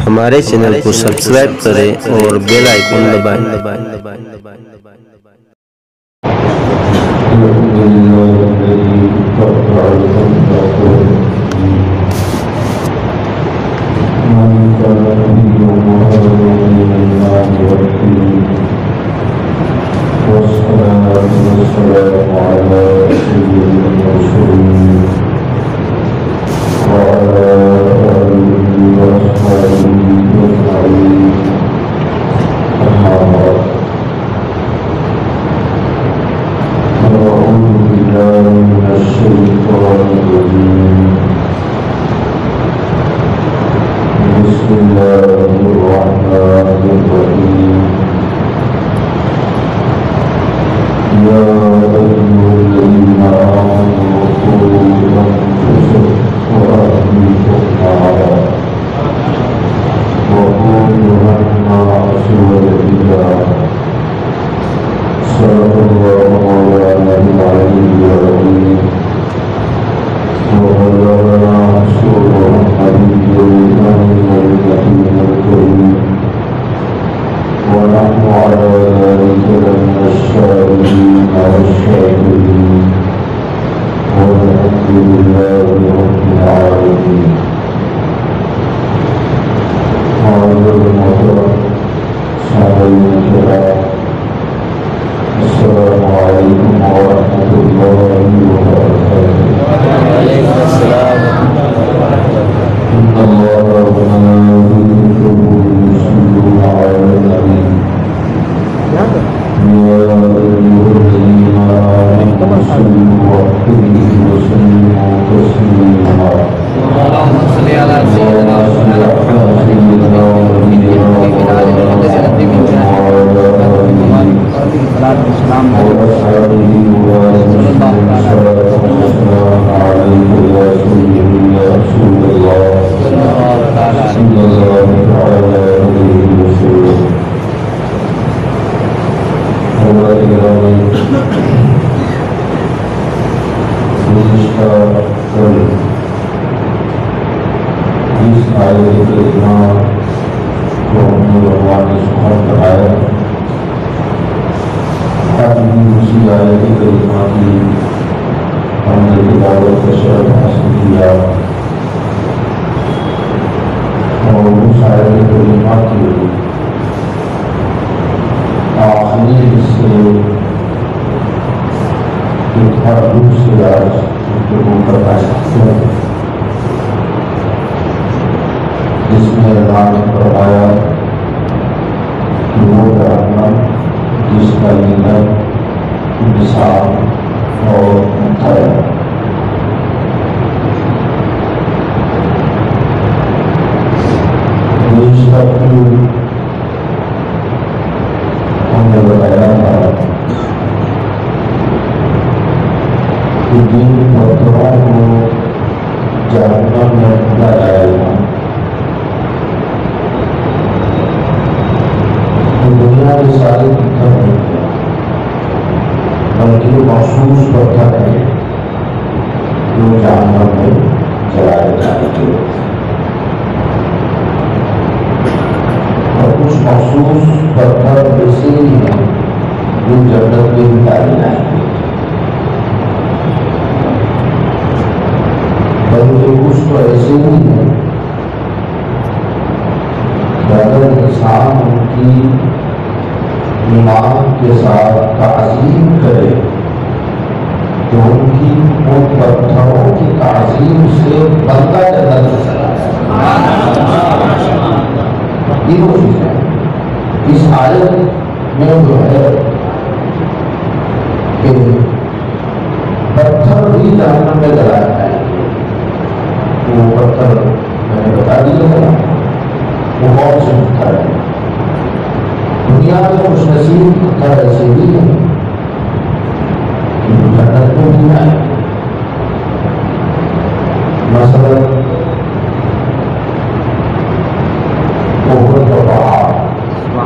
ہمارے چینل کو سبسکرائب کریں اور بیل آئیکن دبائیں۔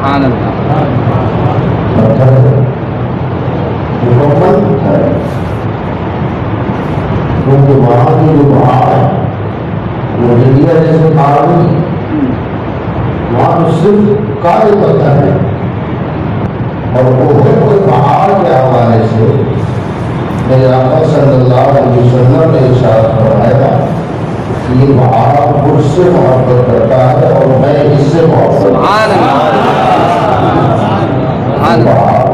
سبحان اللہ پتھر مکمل پتھر ہے، کیونکہ وہاں کی جو بہار ہے وہ انڈیا جیسے پہاڑ نہیں ہے، وہاں تو صرف کالے پتھر ہے۔ اور وہ پہاڑ کے حوالے سے میرے آقا صلی اللہ علیہ وسلم نے ارشاد فرمایا کہ یہ پہاڑ مجھ سے محبت کرتا ہے اور میں اس سے محبت سبحان پہاڑ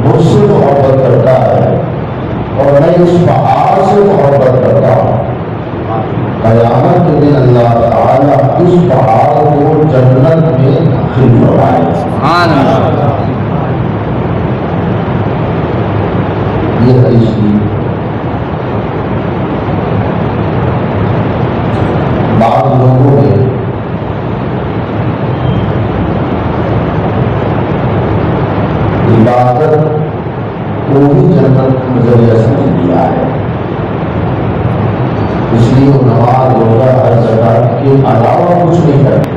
مجھ سے محبت کرتا ہے اور میں اس پہاڑ سے محبت کرتا ہوں۔ قیامت کے دن اللہ تعالیٰ اس پہاڑ کو جنت میں داخل فرمائے۔ سبحان اللہ یہ حدیث کی بعض لوگوں نے عبادت کو ہی جنت کا ذریعہ سمجھ لیا ہے، اس لیے وہ نماز روزہ حج زکات کے علاوہ کچھ نہیں کرتے،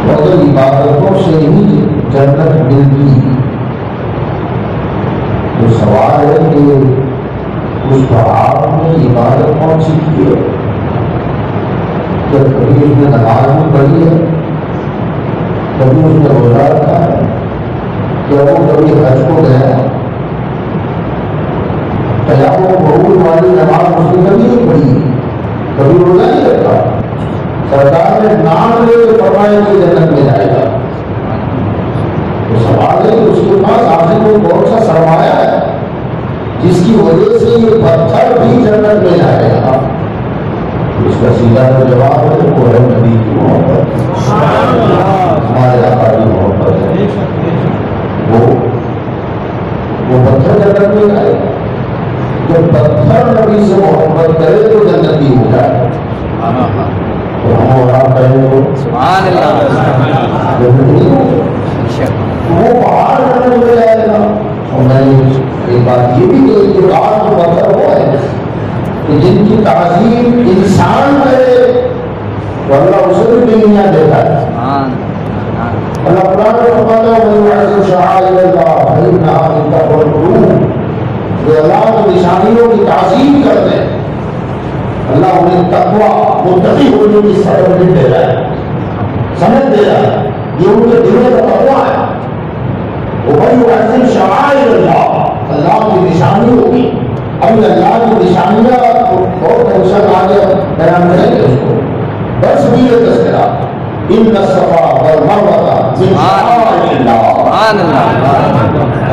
مگر عبادتوں سے ہی جنت ملتی۔ تو سوال ہے کہ اس پہاڑ میں عبادت کون سیکھی ہے؟ جب کبھی اس نے نماز بھی پڑھی ہے، کبھی اس نے روزہ رکھا ہے، کیا وہ کبھی حج کو گیا ہے؟ قیام و قعود والی نماز اس نے کبھی نہیں پڑھی، کبھی روزہ نہیں رکھا، سرکار نے نام لے کے فرمایا کہ جنت میں جائے گا۔ تو سوال ہے کہ اس کے پاس آخر میں کون سا سرمایہ ہے جس کی وجہ سے یہ پتھر بھی جنت میں جائے گا؟ اس کا سیدھا جواب ہے وہ ہے نبی کی محبت، ہمارے آقا کی محبت ہے، وہ پتھر جنت میں جائے گا۔ جب پتھر نبی سے محبت کرے تو جنتی ہو جائے، تو ہم اور آپ کہیں گے سبحان اللہ جنتی ہو، وہ پہاڑ جنت میں جائے گا۔ اور میں نے ایک بات یہ بھی کہی کہ آج جو پتھر وہ ہے کہ جن کی تعظیم انسان کرے تو اللہ اسے بھی دنیا دیتا ہے۔ اللہ قرآن میں فرماتا ہے وَمَن يَعْظِمْ شَعَائِرَ اللَّهِ فَإِنَّهَا مِن تَقْوَى الْقُلُوبِ، جو اللہ کی نشانیوں کی تعظیم کرتے ہیں اللہ انہیں تقویٰ متقی ہونے کی سبب دے رہا ہے، سمجھ دے رہا ہے، یہ ان کے دلوں کا تقویٰ ہے۔ وَمَن يَعْظِمْ شَعَائِرَ اللَّهِ، اللہ کی نشانیوں کی، ابھی اللہ کی نشانیاں بہت اوسط آگے بیان کریں گے اس کو، بس بھی یہ تذکرہ ان الصفا والمروہ من شعائر اللہ،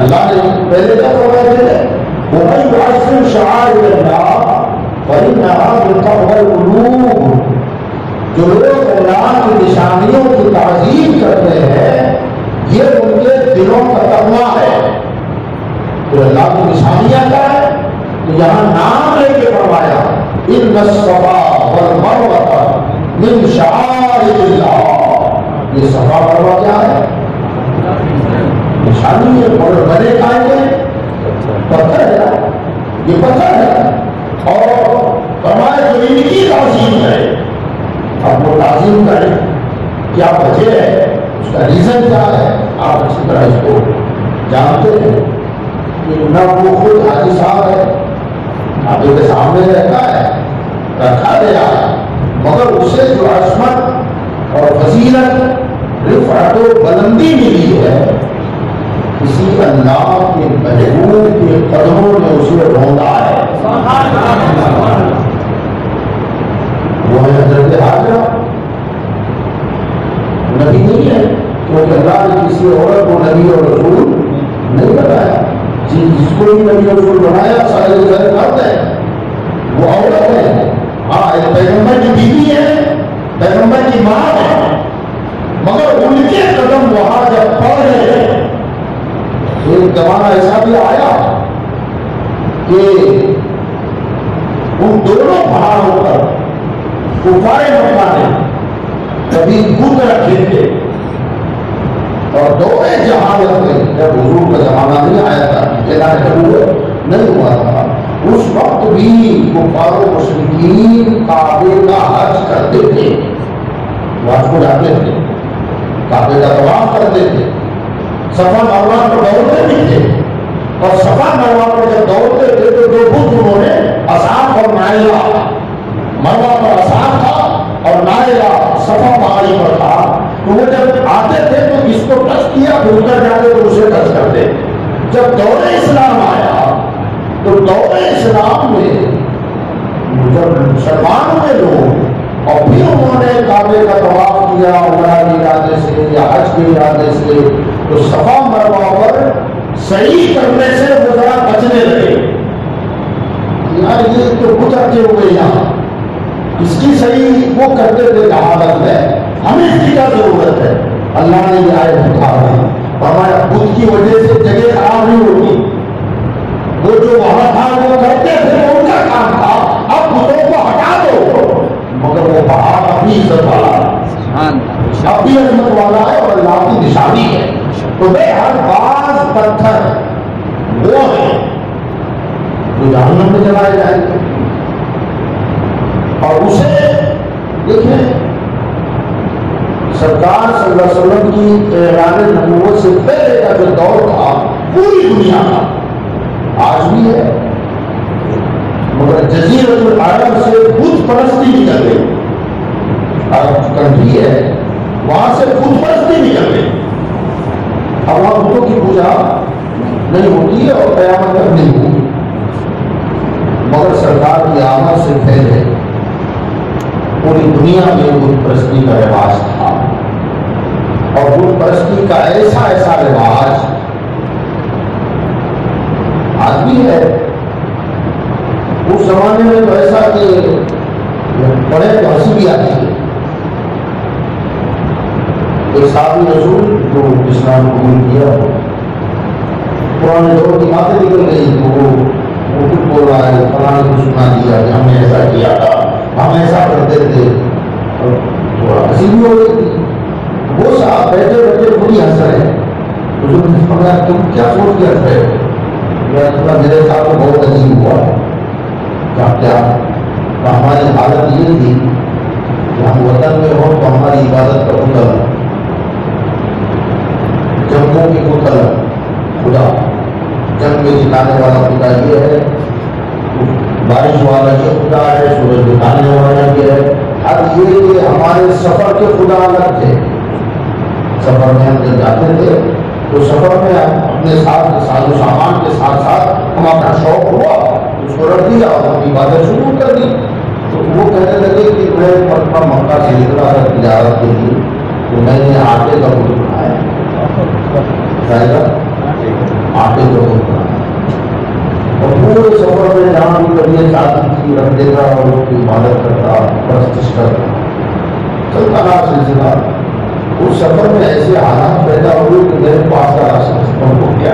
اللہ نے پہلے کیا فرمایا ہے وَمَن يَعْظِمْ شَعَائِرَ اللَّهِ فَإِنَّهَا مِن تَقْوَى الْقُلُوبِ، جو لوگ اللہ کی نشانیوں کی تعظیم کرتے ہیں یہ ان کے دلوں کا تقویٰ ہے۔ تو اللہ کی نشانیاں کیا ہے؟ تو یہاں نام لے کے فرمایا ان الصفا والمروہ من شعائر اللہ، یہ صفا مروہ کیا ہے؟ نشانی ہے، اور بنے کھائیں گے پتھر ہے، یہ پتھر ہے، اور فرمایا جو ان کی تعظیم کرے، اب وہ تعظیم کرے کیا وجہ ہے، اس کا ریزن کیا ہے، آپ اچھی طرح اس کو جانتے ہیں کہ نہ وہ خود حاجی صاحب ہے، آپ کے سامنے رہتا ہے، رکھا گیا ہے، مگر اسے جو عظمت اور فضیلت رفعت و بلندی ملی ہے کسی اللہ کے محبوب کے قدموں نے اسے ڈھونڈا ہے، وہ ہے حضرت حاجرہ، نبی نہیں ہے کیونکہ اللہ نے کسی عورت کو نبی اور رسول نہیں بنایا، جس کو بھی نبی اور رسول بنایا سارے ظاہر کرتے ہیں وہ عورت ہے، ہاں ایک پیغمبر کی بیوی ہے، پیغمبر کی ماں ہے، مگر ان کے قدم وہاں جب پڑ رہے ایک زمانہ ایسا بھی آیا کہ ان دونوں پہاڑوں پر کفار مکہ نے کبھی بت رکھے تھے، اور دورے جہالت میں جب حضور کا زمانہ نہیں آیا تھا، اعلان نبوت نہیں ہوا تھا، اس وقت بھی کفار و مشرکین کعبے کا حج کرتے تھے، کو جاتے تھے، کعبے کا طواف کرتے تھے، صفا مروا پر دوڑتے بھی تھے، اور صفا مروا پر جب دوڑتے تھے تو دو بت انہوں نے اصحاب اور نائلہ، مروا پر اصحاب تھا اور نائلہ صفا پہاڑی پر تھا، تو وہ جب آتے تھے تو اس کو ٹچ کیا پھر اتر جاتے تو اسے ٹچ کرتے۔ جب دور اسلام آیا تو دور اسلام میں جب مسلمان ہوئے لوگ اور پھر انہوں نے کعبے کا طواف کیا عمرہ کے ارادے سے یا حج کے ارادے سے، تو صفا مروا پر صحیح کرنے سے وہ ذرا بچنے لگے، یار یہ تو بت رکھے ہوئے یہاں، اس کی صحیح وہ کرتے تھے جہالت میں، ہمیں اس کی کیا ضرورت ہے؟ اللہ نے یہ آیت اٹھایا فرمایا بت کی وجہ سے جگہ خراب نہیں ہوتی، وہ جو وہاں تھا وہ کرتے تھے، وہ ان کا کام تھا، اب بتوں کو ہٹا دو، مگر وہ پہاڑ اپنی عزت والا ہے، اپنی عظمت والا ہے اور اللہ کی نشانی ہے۔ تو بے ہر بعض پتھر وہ ہیں جو جہنم میں جلائے جائیں گے، اور اسے دیکھیں سرکار صلی اللہ علیہ وسلم کی اعلان نبوت سے پہلے کا جو دور تھا پوری دنیا کا آج بھی ہے، مگر جزیرۃ العرب سے بت پرستی نکل گئی، عرب کنٹری ہے وہاں سے بت پرستی نکل گئی، اب وہاں بتوں کی پوجا نہیں ہوتی ہے اور قیامت تک نہیں ہوگی، مگر سرکار کی آمد سے پہلے پوری دنیا میں بت پرستی کا رواج تھا، اور بت پرستی کا ایسا رواج آج بھی ہے۔ اس زمانے میں تو ایسا کہ پڑھے تو ہنسی بھی آتی ہے، ایک صحابی رسول جو اسلام قبول کیا پرانے دور کی باتیں نکل گئی تو وہ کچھ بول رہا ہے، فلاں نے کچھ سنا دیا کہ ہم نے ایسا کیا تھا، ہم ایسا کرتے تھے، تھوڑا ہنسی بھی ہو رہی تھی، وہ صاحب بیٹھے بیٹھے خود ہی ہنس رہے ہیں، بزرگ نے فرمایا تم کیا سوچ کے ہنس رہے ہو؟ میرے ساتھ تو بہت عجیب ہوا، کیا ہماری حالت یہ تھی کہ ہم وطن میں ہوں تو ہماری عبادت کا پتل، جنگوں کی پتل خدا، جنگ میں جتانے والا خدا یہ ہے، بارش والا یہ خدا ہے، سورج دکھانے والا یہ ہے، اب یہ کہ ہمارے سفر کے خدا الگ تھے، سفر میں ہم جب جاتے تھے تو سفر میں اپنے ساتھ ساز و سامان کے ساتھ ساتھ ہم اپنا شوق ہوا اس کو رکھ دیا اور اپنی عبادت شروع کر دی، تو وہ کہنے لگے کہ میں مرتبہ مکہ سے نکلا تھا تجارت کے لیے تو میں نے آٹے کا بت بنایا، آٹے کا بت بنایا، اور پورے سفر میں جہاں بھی کبھی چاہتی تھی رکھ دے گا اور اس کی عبادت کرتا، پرستش کرتا، چلتا رہا سلسلہ۔ اس سفر میں ایسے حالات پیدا ہوئے کہ میرے پاس کا راشن ختم ہو گیا،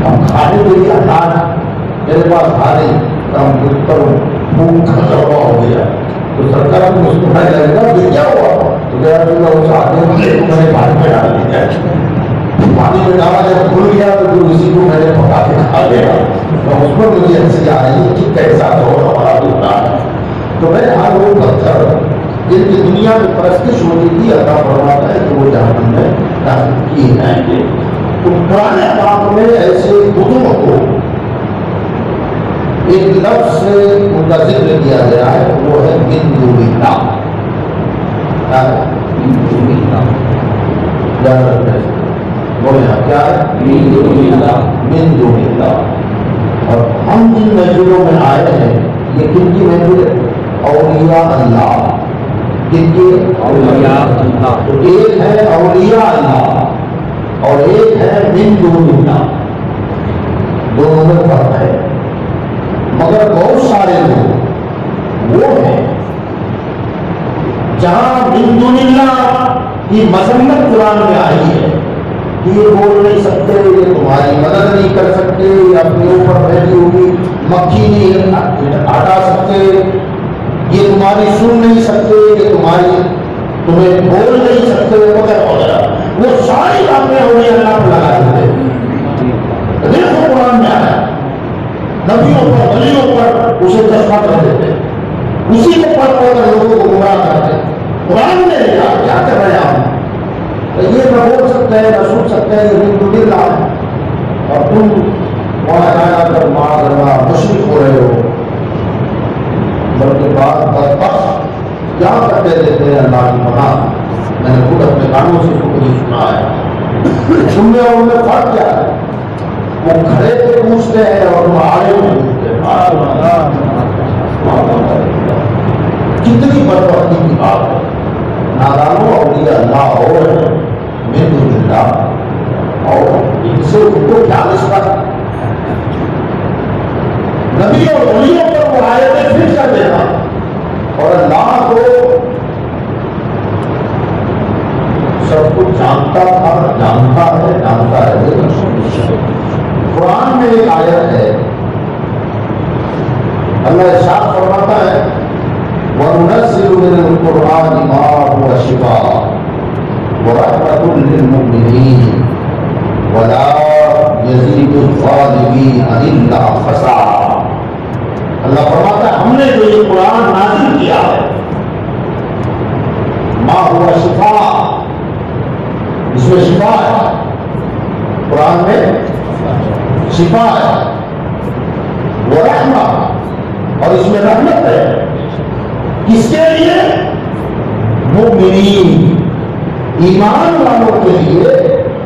اب کھانے کے لیے اناج میرے پاس تھا نہیں، کام پر بھوک کا ضربہ ہو گیا، تو سرکار کو مسکرانے لگا کہ کیا ہوا؟ تو کہا کہ اس آدمی میں نے پانی میں ڈال دیا، پانی میں ڈالا جب کھل گیا تو پھر اسی کو میں نے پکا کے کھا لیا، تو اس پر مجھے ہنسی آ رہی ہے کہ کیسا دور ہمارا گزرا ہے۔ تو میں ہر وہ پتھر جن کی دنیا میں پرستش ہوتی تھی اللہ فرماتا ہے کہ وہ جہنم میں داخل کیے جائیں گے۔ تو پرانے پاک میں ایسے بتوں کو ایک لفظ سے ان کا ذکر کیا گیا ہے، وہ ہے من دون اللہ، بولے کیا ہے؟ من دون اللہ، من دون اللہ۔ اور ہم جن محفلوں میں آئے ہیں یہ کن کی محفل ہے؟ اولیاء اللہ، کن کی؟ اولیاء اللہ۔ تو ایک ہے اولیاء اللہ اور ایک ہے من دون اللہ، دونوں میں فرق ہے، مگر بہت سارے لوگ وہ ہیں جہاں من دون اللہ کی مذمت قرآن میں آئی ہے کہ یہ بول نہیں سکتے، یہ تمہاری مدد نہیں کر سکتے، یہ اپنے اوپر بیٹھی ہوئی مکھی نہیں ہٹا سکتے، یہ تمہاری سن نہیں سکتے، یہ تمہیں بول نہیں سکتے وغیرہ وغیرہ، وہ ساری باتیں انہیں اللہ پر لگا دیتے ہیں۔ قرآن میں آیا نبیوں پر ولیوں پر اسے چشمہ کر دیتے، اسی کو پڑھ پڑھ کر لوگوں کو گمراہ کرتے ہیں۔ قرآن نے لکھا، کیا کر رہے ہیں آپ؟ یہ نہ بول سکتے ہیں، نہ سن سکتے ہیں، یہ تو دل رہا ہے، اور تم وہاں جانا کر معاذ اللہ مشرک ہو رہے ہو۔ بلکہ بات بدبخت کیا کرتے دیتے ہیں اللہ کی پناہ، میں نے خود اپنے کانوں سے خود ہی سنا ہے۔ سننے اور ان میں فرق کیا ہے؟ وہ کھڑے پہ پوچھتے ہیں اور تم آڑے میں پوچھتے ہیں۔ کتنی بدبختی کی بات ہے۔ نادانوں اولیاء اللہ اور من دون اللہ، اور ان سے ان کو کیا نسبت؟ نبی اور ولیوں پر وہ آیتیں پھر کر دینا، اور اللہ کو سب کچھ جانتا تھا، جانتا ہے لیکن قرآن میں ایک آیت ہے، اللہ ارشاد فرماتا ہے وَنُنَزِّلُ مِنَ الْقُرْآنِ مَا هُوَ شِفَاءٌ وَرَحْمَةٌ لِّلْمُؤْمِنِينَ وَلَا يَزِيدُ الظَّالِمِينَ إِلَّا خَسَارًا۔ اللہ فرماتا ہے ہم نے جو یہ قرآن نازل کیا ہے، مَا هُوَ شِفَاءٌ، اس میں شفا ہے، قرآن میں شفا ہے، وَرَحْمَةٌ، اور اس میں رحمت ہے، کس کے لیے؟ مؤمنین، ایمان والوں کے لیے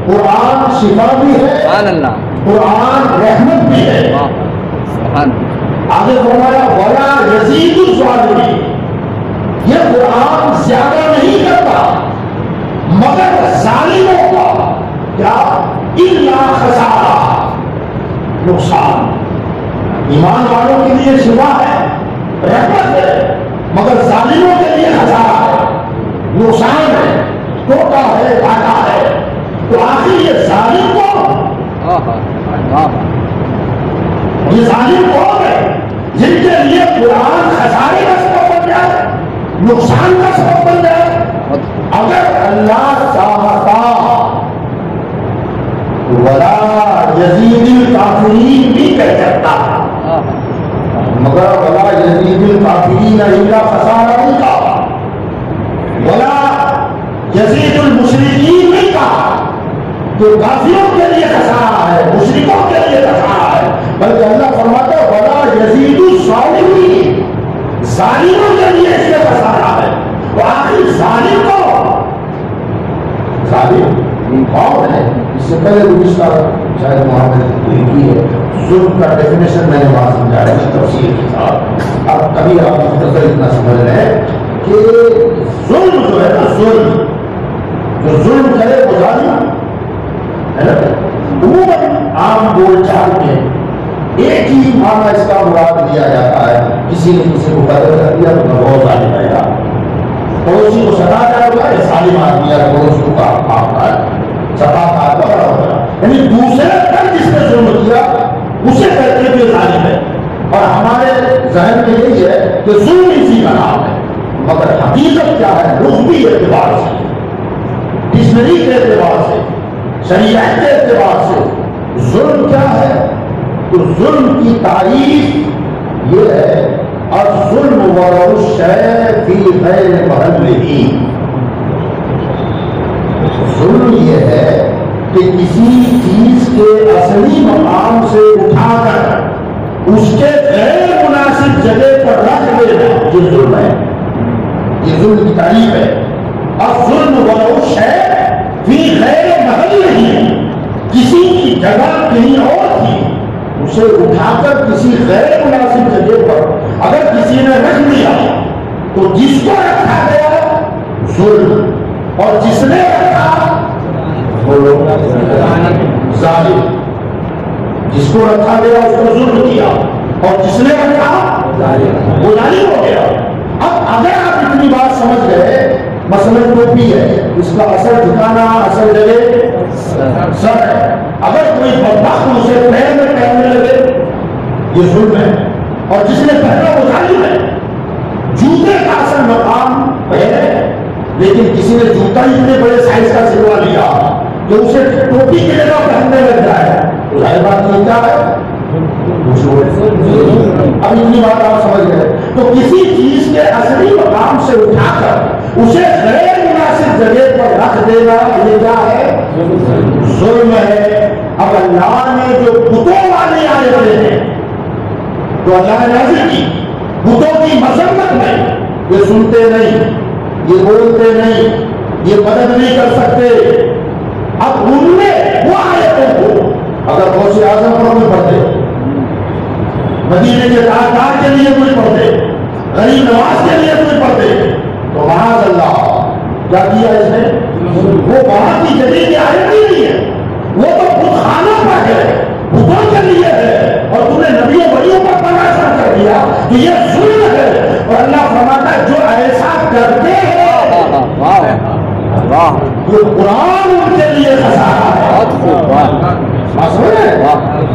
قرآن شفا بھی ہے، سبحان اللہ، قرآن رحمت بھی ہے۔ سبحان اللہ۔ آگے فرمایا وَلَا يَزِيدُ الظَّالِمِينَ، یہ قرآن زیادہ نہیں کرتا مگر ظالموں کا کیا؟ اِلَّا خَسَارًا، نقصان۔ ایمان والوں کے لیے شفا ہے، رحمت ہے، مگر ظالموں کے لیے خسارہ ہے، نقصان ہے، ٹوٹا ہے، گھاٹا ہے۔ تو آخر یہ ظالم کون؟ یہ ظالم کون ہے جن کے لیے قرآن خسارے کا سبب بن جائے، نقصان کا سبب بن جائے؟ اگر اللہ چاہتا وَلَا يَزِيدُ الْكَافِرِينَ بھی کہہ سکتا، مگر وَلَا يَزِيدُ الْكَافِرِينَ إِلَّا خَسَارًا نہیں کہا، وَلَا يَزِيدُ الْمُشْرِكِينَ نہیں کہا کہ کافروں کے لیے خسارہ ہے، مشرکوں کے لیے خسارہ ہے، بلکہ اللہ فرماتا ہے وَلَا يَزِيدُ الظَّالِمِينَ، ظالموں کے لیے اس میں خسارہ ہے۔ تو آخر ظالم کو، ظالم کون ہے؟ اس سے پہلے گزشتہ شاید محمد نے کی ہے، ظلم کا ڈیفینیشن میں نے وہاں سمجھا ہے تفصیل کے ساتھ۔ اب کبھی آپ مختصر اتنا سمجھ رہے ہیں کہ ظلم جو ہے نا، ظلم جو ظلم کرے وہ ظالم ہے نا۔ عموماً عام بول چال میں ایک ہی معنی اس کا مراد لیا جاتا ہے، کسی نے کسی کو قتل کر دیا تو بہت ظالم ہے گا، پڑوسی کو ستا جائے گا، یہ ظالم آدمی ہے، پڑوسی کا آپ کا ستا کا بڑا ہوگا، یعنی دوسرے پر جس نے ظلم کیا اسے کہتے ہیں کہ ظالم ہے۔ اور ہمارے ذہن میں یہی ہے کہ ظلم اسی کا نام ہے، مگر حقیقت کیا ہے؟ لغوی اعتبار سے، ڈکشنری کے اعتبار سے، شریعت کے اعتبار سے ظلم کیا ہے؟ تو ظلم کی تعریف یہ ہے الظلم وضع الشیء فی غیر محلہ، ظلم یہ ہے کہ کسی چیز کے اصلی مقام سے اٹھا کر اس کے غیر مناسب جگہ پر رکھ دینا، یہ ظلم ہے، یہ ظلم کی تعریف ہے۔ الظلم وضع الشیء فی غیر محلہ، کسی کی جگہ کہیں اور تھی، اسے اٹھا کر کسی غیر مناسب جگہ پر اگر کسی نے رکھ دیا تو جس کو رکھا گیا ظلم، اور جس نے رکھا وہ ظالم، جس کو رکھا گیا اس کو ظلم کیا، اور جس نے رکھا وہ ظالم ہو گیا۔ اب اگر آپ اتنی بات سمجھ گئے، مثلا ٹوپی ہے، اس کا اصل ٹھکانا اصل جگہ سر ہے، اگر کوئی بدبخت اسے پیر میں پہننے لگے یہ ظلم ہے، اور جس نے پہنا وہ ظالم ہے۔ جوتے کا اصل مقام ہے، لیکن کسی نے جوتا اتنے بڑے سائز کا سلوا لیا تو اسے ٹوپی کی جگہ پہننے لگ جائے، ظاہر بات یہ کیا ہے؟ اب اتنی بات آپ سمجھ گئے۔ تو کسی چیز کے اصلی مقام سے اٹھا کر اسے غیر مناسب جگہ پر رکھ دینا یہ کیا ہے؟ ظلم ہے۔ اب اللہ نے جو بتوں والی آیتیں ہیں تو اللہ نے نازل کی بتوں کی مذمت میں، یہ سنتے نہیں، یہ بولتے نہیں، یہ مدد نہیں کر سکتے۔ اب ان میں وہ آیتوں کو اگر غوث اعظم پر کوئی پڑھتے، مدینے کے تاجدار کے لیے کوئی پڑھتے، غریب نواز کے لیے کوئی پڑھتے، تو معاذ اللہ کیا کیا اس نے؟ وہ وہاں کی جگہ کی آیت ہی نہیں ہے، وہ تو خود خانہ پر ہے، بتوں کے لیے ہے، اور تم نے نبیوں ولیوں پر تماشا کر دیا کہ یہ ظلم ہے۔ اور اللہ فرماتا ہے جو ایسا کرتے ہیں یہ قرآن ان کے لیے خسارہ ہے۔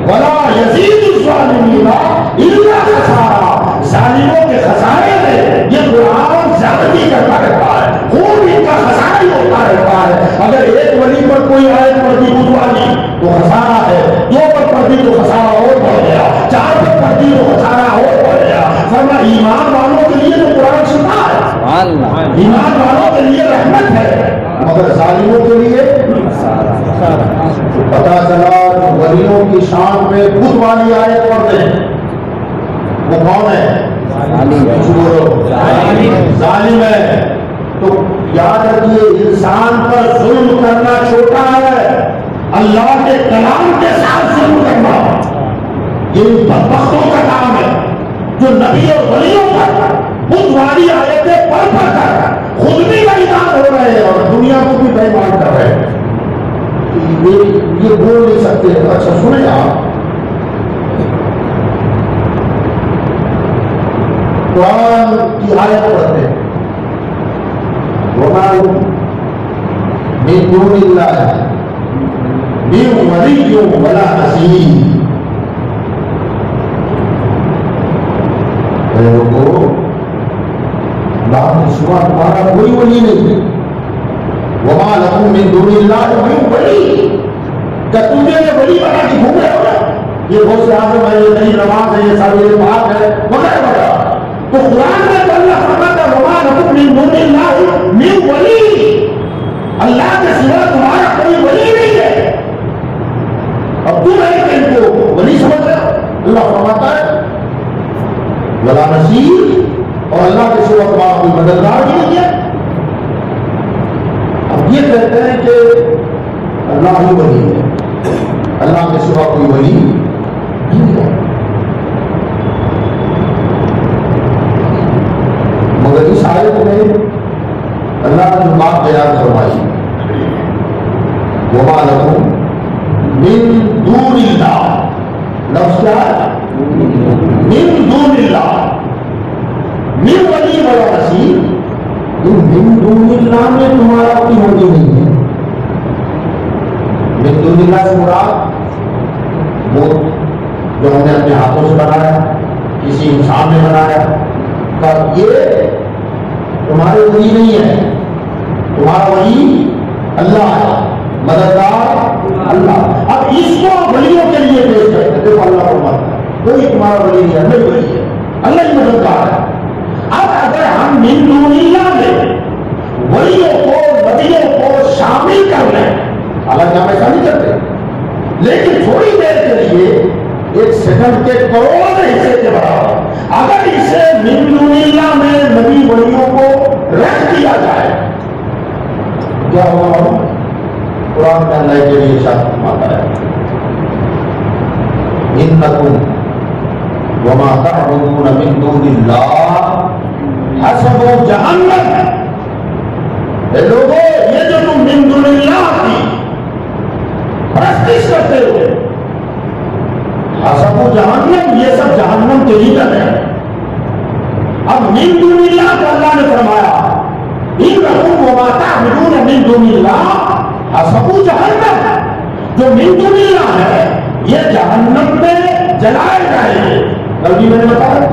وَلَا يَزِيدُ الظَّالِمِينَ إِلَّا خَسَارًا، ظالموں کے خسارے میں یہ قرآن زیادتی کرتا رہتا ہے، خوب ان کا خسارہ ہی ہوتا رہتا ہے۔ اگر ایک ولی پر کوئی آیت پڑھی بت والی تو خسارہ ہے، دو پر پڑھی تو خسارہ اور بڑھ گیا، چار پر پڑھی تو خسارہ اور بڑھ گیا۔ فرما ایمان والوں کے لیے تو قرآن شفا ہے، ایمان والوں کے لیے رحمت ہے، مگر ظالموں کے لیے پتا چلا جو ولیوں کی شان میں بت والی آیت پڑھتے ہیں وہ کون ہے؟ ظالم ہے۔ تو یاد رکھیے انسان پر ظلم کرنا چھوٹا ہے، اللہ کے کلام کے ساتھ ظلم کرنا یہ بدبختوں کا کام ہے جو نبی اور ولیوں پر بت والی آیتیں پڑھ پڑھ کر خود بھی بےمان ہو رہے ہیں اور دنیا کو بھی بےمان کر رہے ہیں۔ یہ بول نہیں سکتے۔ اچھا سنیں آپ، قرآن کی آیت پڑھتے ہیں وَمَا لَهُم مِّن دُونِ اللَّهِ مِن وَلِيٍّ وَلَا نَصِيرٍ۔ اے لوگوں، اللہ کے سوا تمہارا کوئی ولی نہیں ہے۔ وَمَا لَهُم مِّن دُونِ اللَّهِ مِن وَلِيٍّ، کیا تم نے یہ ولی بنا کے گھوم رہے ہو نا؟ یہ غوث اعظم ہے، یہ غریب نواز ہے، یہ سب یہ پاک ہے وغیرہ وغیرہ۔ تو قرآن میں تو اللہ فرماتا ہے وَمَا لَكُم مِّن دُونِ اللَّهِ مِن وَلِيٍّ، اللہ کے سوا تمہارا کوئی ولی نہیں ہے۔ اب تم ہے کہ ان کو ولی سمجھ رہے ہو؟ اللہ فرماتا ہے وَلَا نَصِيرٍ، اور اللہ کے سوا تمہارا کوئی مددگار بھی نہیں ہے۔ اب یہ کہتے ہیں کہ اللہ ہی ولی ہے، اللہ کے سوا کوئی ولی نہیں ہے۔ مگر اس آیت میں اللہ نے جو بات بیان فرمائی وَمَا لَكُم مِّن دُونِ اللَّهِ، لفظ کیا ہے؟ مِن دُونِ اللَّهِ، مِن ولی ولا نصیر۔ من دون اللہ میں تمہارا کوئی ولی نہیں ہے۔ من دون اللہ سے مراد وہ جو ہم نے اپنے ہاتھوں سے بنایا، کسی انسان نے بنایا، کہ یہ تمہارے ولی نہیں ہے، تمہارا ولی اللہ ہے، مددگار اللہ۔ اب اس کو ولیوں کے لیے پیش کرتے ہیں، دیکھو اللہ کو مت کوئی تمہارا ولی نہیں ہے، اللہ ہی ولی ہے، اللہ ہی مددگار ہے۔ اب اگر ہم من دون اللہ میں ولیوں کو نبیوں کو شامل کر لیں، حالانکہ ہم ایسا نہیں کرتے، لیکن تھوڑی دیر کے لیے ایک سیکنڈ کے کروڑ حصے کے برابر اگر اسے من دون اللہ میں نبی ولیوں کو رکھ دیا جائے کیا ہوگا؟ قرآن میں اللہ کے لیے ارشاد فرماتا ہے انکم وما تعبدون من دون اللہ حسب جہنم۔ اے لوگوں، یہ جو تم من دون اللہ کی پرستش کرتے ہو حسب جہنم، یہ سب جہنم کے ہی کر ہیں۔ اب من دون اللہ کو اللہ نے فرمایا انکم وما تعبدون من دون اللہ حسب جہنم، جو من دون اللہ ہے یہ جہنم میں جلائے جائیں گے۔ کل بھی میں نے بتایا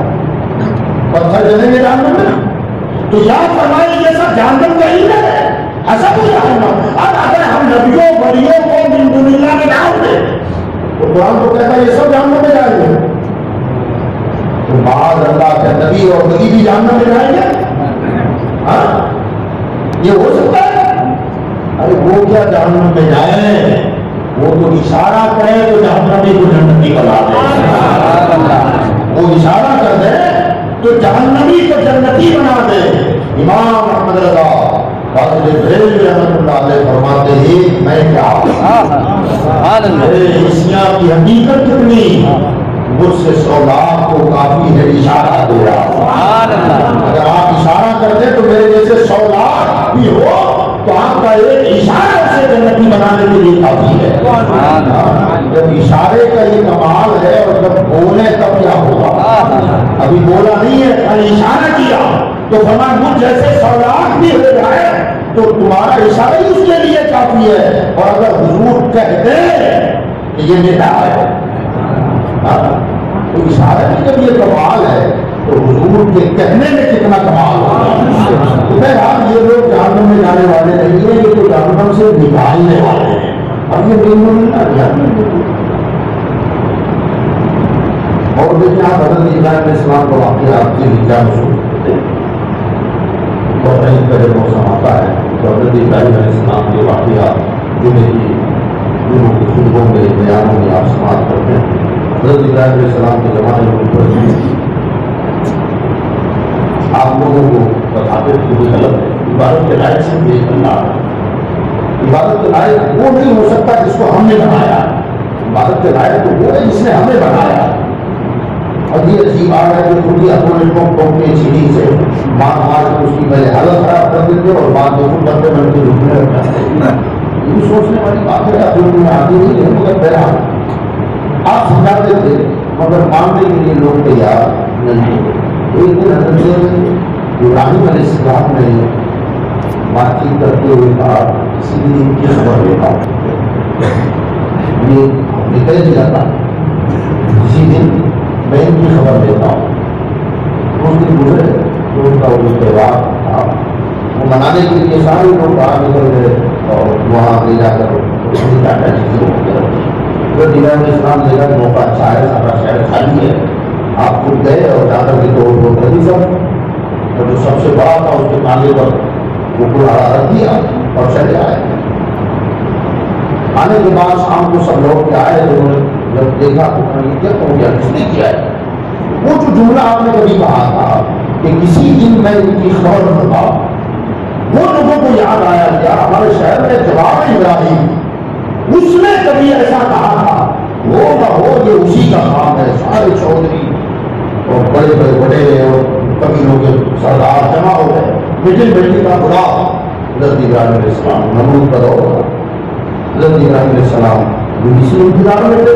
پتھر جلیں گے جہنم میں، تو یاد فرمائے یہ سب جہنم کا ہی ہے، حسب جہنم۔ اب اگر ہم نبیوں ولیوں کو من دون اللہ میں ڈال دیں تو قرآن تو کہتا ہے یہ سب جہنم میں جائیں گے، تو معاذ اللہ کے نبی اور ولی بھی جہنم میں جائیں گے؟ ہاں یہ ہو سکتا ہے؟ ارے وہ کیا جہنم میں جائیں، وہ تو اشارہ کرے تو جہنمی کو جنتی بنا دے، وہ اشارہ کر دے تو جہنمی کو جنتی بنا دے۔ امام احمد رضا فاضل بریلوی رحمۃ اللہ علیہ فرماتے ہیں میں کیا عیسیٰ کی حقیقت کتنی، مجھ سے 100 لاکھ کو کافی ہے اشارہ دے رہا۔ اگر آپ اشارہ کر دیں تو میرے جیسے 100 لاکھ بھی ہو تو آپ کا ایک اشارہ سے جنتی بنانے کے لیے کافی ہے۔ جب اشارے کا یہ کمال ہے اور جب بولے تب کیا ہوگا؟ ابھی بولا نہیں ہے، خالی اشارہ کیا تو فرمایا مجھ جیسے 100 لاکھ بھی ہو جائے تو تمہارا اشارہ ہی اس کے لیے کافی ہے۔ اور اگر حضور کہتے کہ یہ میرا ہے تو اشارہ کی جب یہ کمال ہے تو حضور کے کہنے میں کتنا کمال ہوگا۔ بہرحال یہ لوگ جہنم میں جانے والے نہیں ہیں، یہ تو جہنم سے نکالنے والے ہیں۔ اب یہ اور دیکھیں آپ حضرت ابراہیم علیہ السلام کو واقعات کے لیے کیا مشہور ہوتے ہیں، اور کہیں پہلے موسم آتا ہے تو حضرت ابراہیم علیہ السلام کے واقعات جمعے کی جنہوں کے خطبوں میں بیانوں میں آپ سماعت کرتے ہیں۔ حضرت ابراہیم علیہ السلام کے زمانے میں اوپر آپ لوگوں کو بتاتے تھے وہ غلط ہے، عبادت کے لائق سے ایک اللہ ہے۔ عبادت کے لائق وہ نہیں ہو سکتا جس کو ہم نے بنایا، عبادت کے لائق تو وہ ہے جس نے ہمیں بنایا۔ اور یہ عجیب بات ہے کہ خود ہی اپنے ٹوک کے چیڑی سے مار مار کے اس کی پہلے حالت خراب کر دیتے اور بعد میں خود بندے بن کے رکنے لگ جاتے ہیں۔ یہ بھی سوچنے والی بات ہے، اپنے میں آتی نہیں ہے، مگر بہرحال آپ سمجھاتے تھے مگر ماننے کے لیے لوگ تیار نہیں ہوتے۔ ایک دن حضرت ابراہیم علیہ السلام نے بات چیت کرتے ہوئے کہا کسی دن ان کی خبر لیتا ہوں، یہ نکل بھی جاتا کسی دن میں ان کی خبر لیتا ہوں۔ اس دن گزرے تو ان کا وہ تہوار تھا، وہ منانے کے لیے سارے لوگ باہر نکل گئے اور وہاں لے جا کر ٹاٹا چیزیں ہو گیا۔ ابراہیم علیہ السلام نے کہا موقع اچھا ہے، سارا شہر خالی ہے، آپ خود گئے اور جا کر کے تو کبھی سب اور جو سب سے بڑا تھا اس کے کاندھے پر وہ کلاڑا رکھ دیا اور چلے آئے۔ آنے کے بعد شام کو سب لوگ کے آئے، انہوں نے جب دیکھا تو یہ کیا ہو گیا، کس نے کیا ہے؟ وہ جو جملہ آپ نے کبھی کہا تھا کہ کسی دن میں ان کی خبر رکھتا، وہ لوگوں کو یاد آیا کیا ہمارے شہر میں جواب ابراہیم اس نے کبھی ایسا کہا تھا، وہ نہ ہو یہ اسی کا کام ہے۔ سارے چودھری اور بڑے بڑے بڑے اور قبیلوں کے سردار جمع ہو گئے، مٹن بیٹی کا بڑا حضرت ابراہیم علیہ السلام نمرود کا دور تھا۔ حضرت ابراہیم علیہ السلام اسی انتظار میں تھے،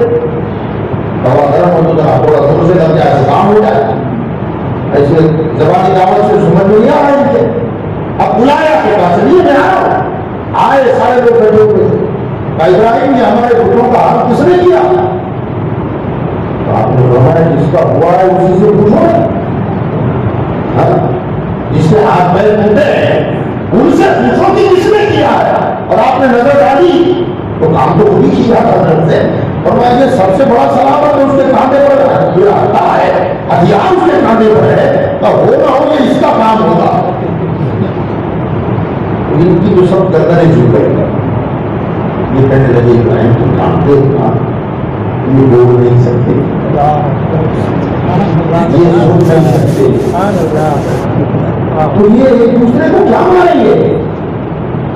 ہوا گرم ہو تو ذرا تھوڑا دور سے کر کے ایسے کام ہو جائے، ایسے زبانی دعوت سے سمجھ میں نہیں آ رہے تھے۔ اب بلایا کہ پاس نہیں میں آ رہا ہوں، آئے سارے لوگ بیٹھے ہوئے تھے۔ ابراہیم نے ہمارے بتوں کا حل کس نے کیا؟ تو آپ نے فرمایا جس کا ہوا ہے اسی سے پوچھو، جس کے ہاتھ پیر ٹوٹے ہیں ان سے پوچھو کہ کس نے کیا ہے۔ اور آپ نے نظر ڈالی تو کام تو خود ہی کیا حضرت سے، اور میں یہ سب سے بڑا سلامت ہے اس کے کاندھے پر ہے، ہتھیار اس کے کاندھے پر ہے، تو ہو نہ ہو یہ اس کا کام ہوگا۔ ان کی جو سب گردنیں جھک گئی، یہ کہنے لگے ابراہیم تم جانتے ہو نا یہ بول نہیں سکتے، یہ سن نہیں سکتے، تو یہ ایک دوسرے کو کیا ماریں گے؟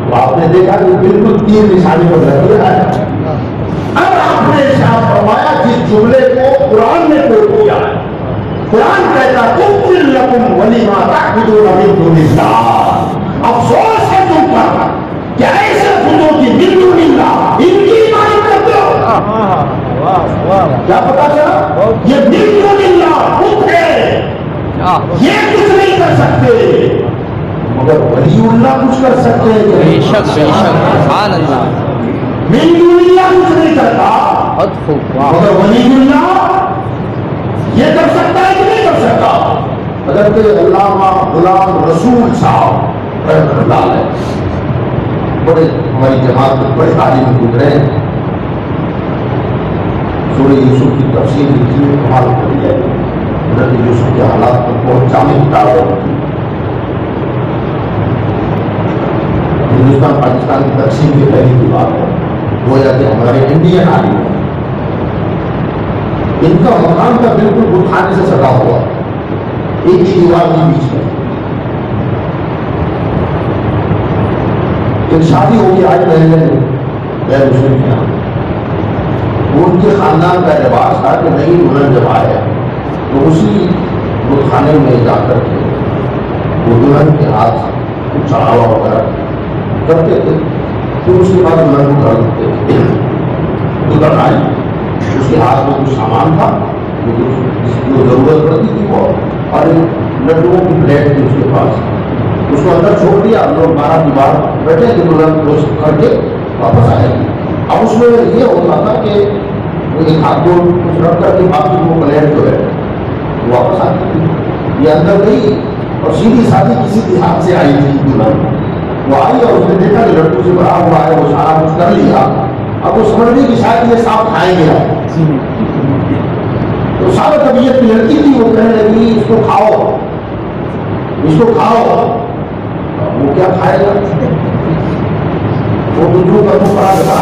تو آپ نے دیکھا کہ بالکل تیر نشانی پر لگ رہا ہے۔ اب آپ نے ارشاد فرمایا جس جملے کو قرآن نے کوٹ کیا ہے، قرآن کہتا تم لکم ولیما تعبدون من دون اللہ، افسوس ہے تم پر کہ ایسے خدوں کی من دون اللہ ان کی عبادت کرتے ہو۔ کیا پتا چلا؟ یہ من دون اللہ خود ہے، یہ کچھ نہیں کر سکتے مگر ولی اللہ کچھ کر سکتے ہیں۔ بے شک بے شک سبحان اللہ، من دون اللہ کچھ نہیں کرتا مگر ولی اللہ یہ کر سکتا ہے کہ نہیں کر سکتا۔ حضرت علامہ غلام رسول صاحب رحمۃ اللہ علیہ بڑے ہماری جماعت میں بڑے عالم گزرے ہیں، سورہ یوسف کی تفسیر لکھی ہے، کمال کر دیا ہے۔ حضرت یوسف کے حالات کو پہنچانے کی دعوت کی. ہندوستان پاکستان کی تقسیم کی پہلی کی بات ہے. گویا کہ ہمارے انڈین آرمی ان کا مکان کا بالکل بتخانے سے سٹا ہوا, ایک ہی دیوار کے بیچ میں. ایک شادی ہو گئی آج پہلے غیر مسلم کے یہاں, ان کے خاندان کا لباس تھا کہ نئی دلہن جب آئے تو اسی بتخانے میں جا کر کے وہ دلہن کے ہاتھ چڑھاوا وغیرہ کرتے تھے. پھر اس کے بعد دلہن کو کر دیتے تھے. دلہن آئی, اس کے ہاتھ میں کچھ سامان تھا جو ضرورت پڑتی تھی وہ, اور لڈوؤں کی پلیٹ تھی اس کے پاس, اس کو اندر چھوڑ دیا. لوگ 12 دیوار بیٹھے کہ دلہن کلوز کر کے واپس آئے گی. اب اس میں یہ ہوتا تھا کہ ایک ہاتھ کو کچھ رکھ کر کے باقی وہ پلیٹ جو ہے واپس آتی تھی. یہ اندر گئی اور سیدھی سادھی کسی کے ہاتھ سے آئی تھی دلہن. وہ آئی اور اس نے دیکھا کہ لڑکوں سے بڑا ہوا ہے, وہ سارا کچھ کر لیا. اب وہ سمجھ گئی کہ شاید یہ سانپ کھائے گیا. تو سارا طبیعت کی لڑکی تھی, وہ کہنے لگی اس کو کھاؤ, اس کو کھاؤ. وہ کیا کھائے گا, وہ بجرو کا تو پڑا تھا.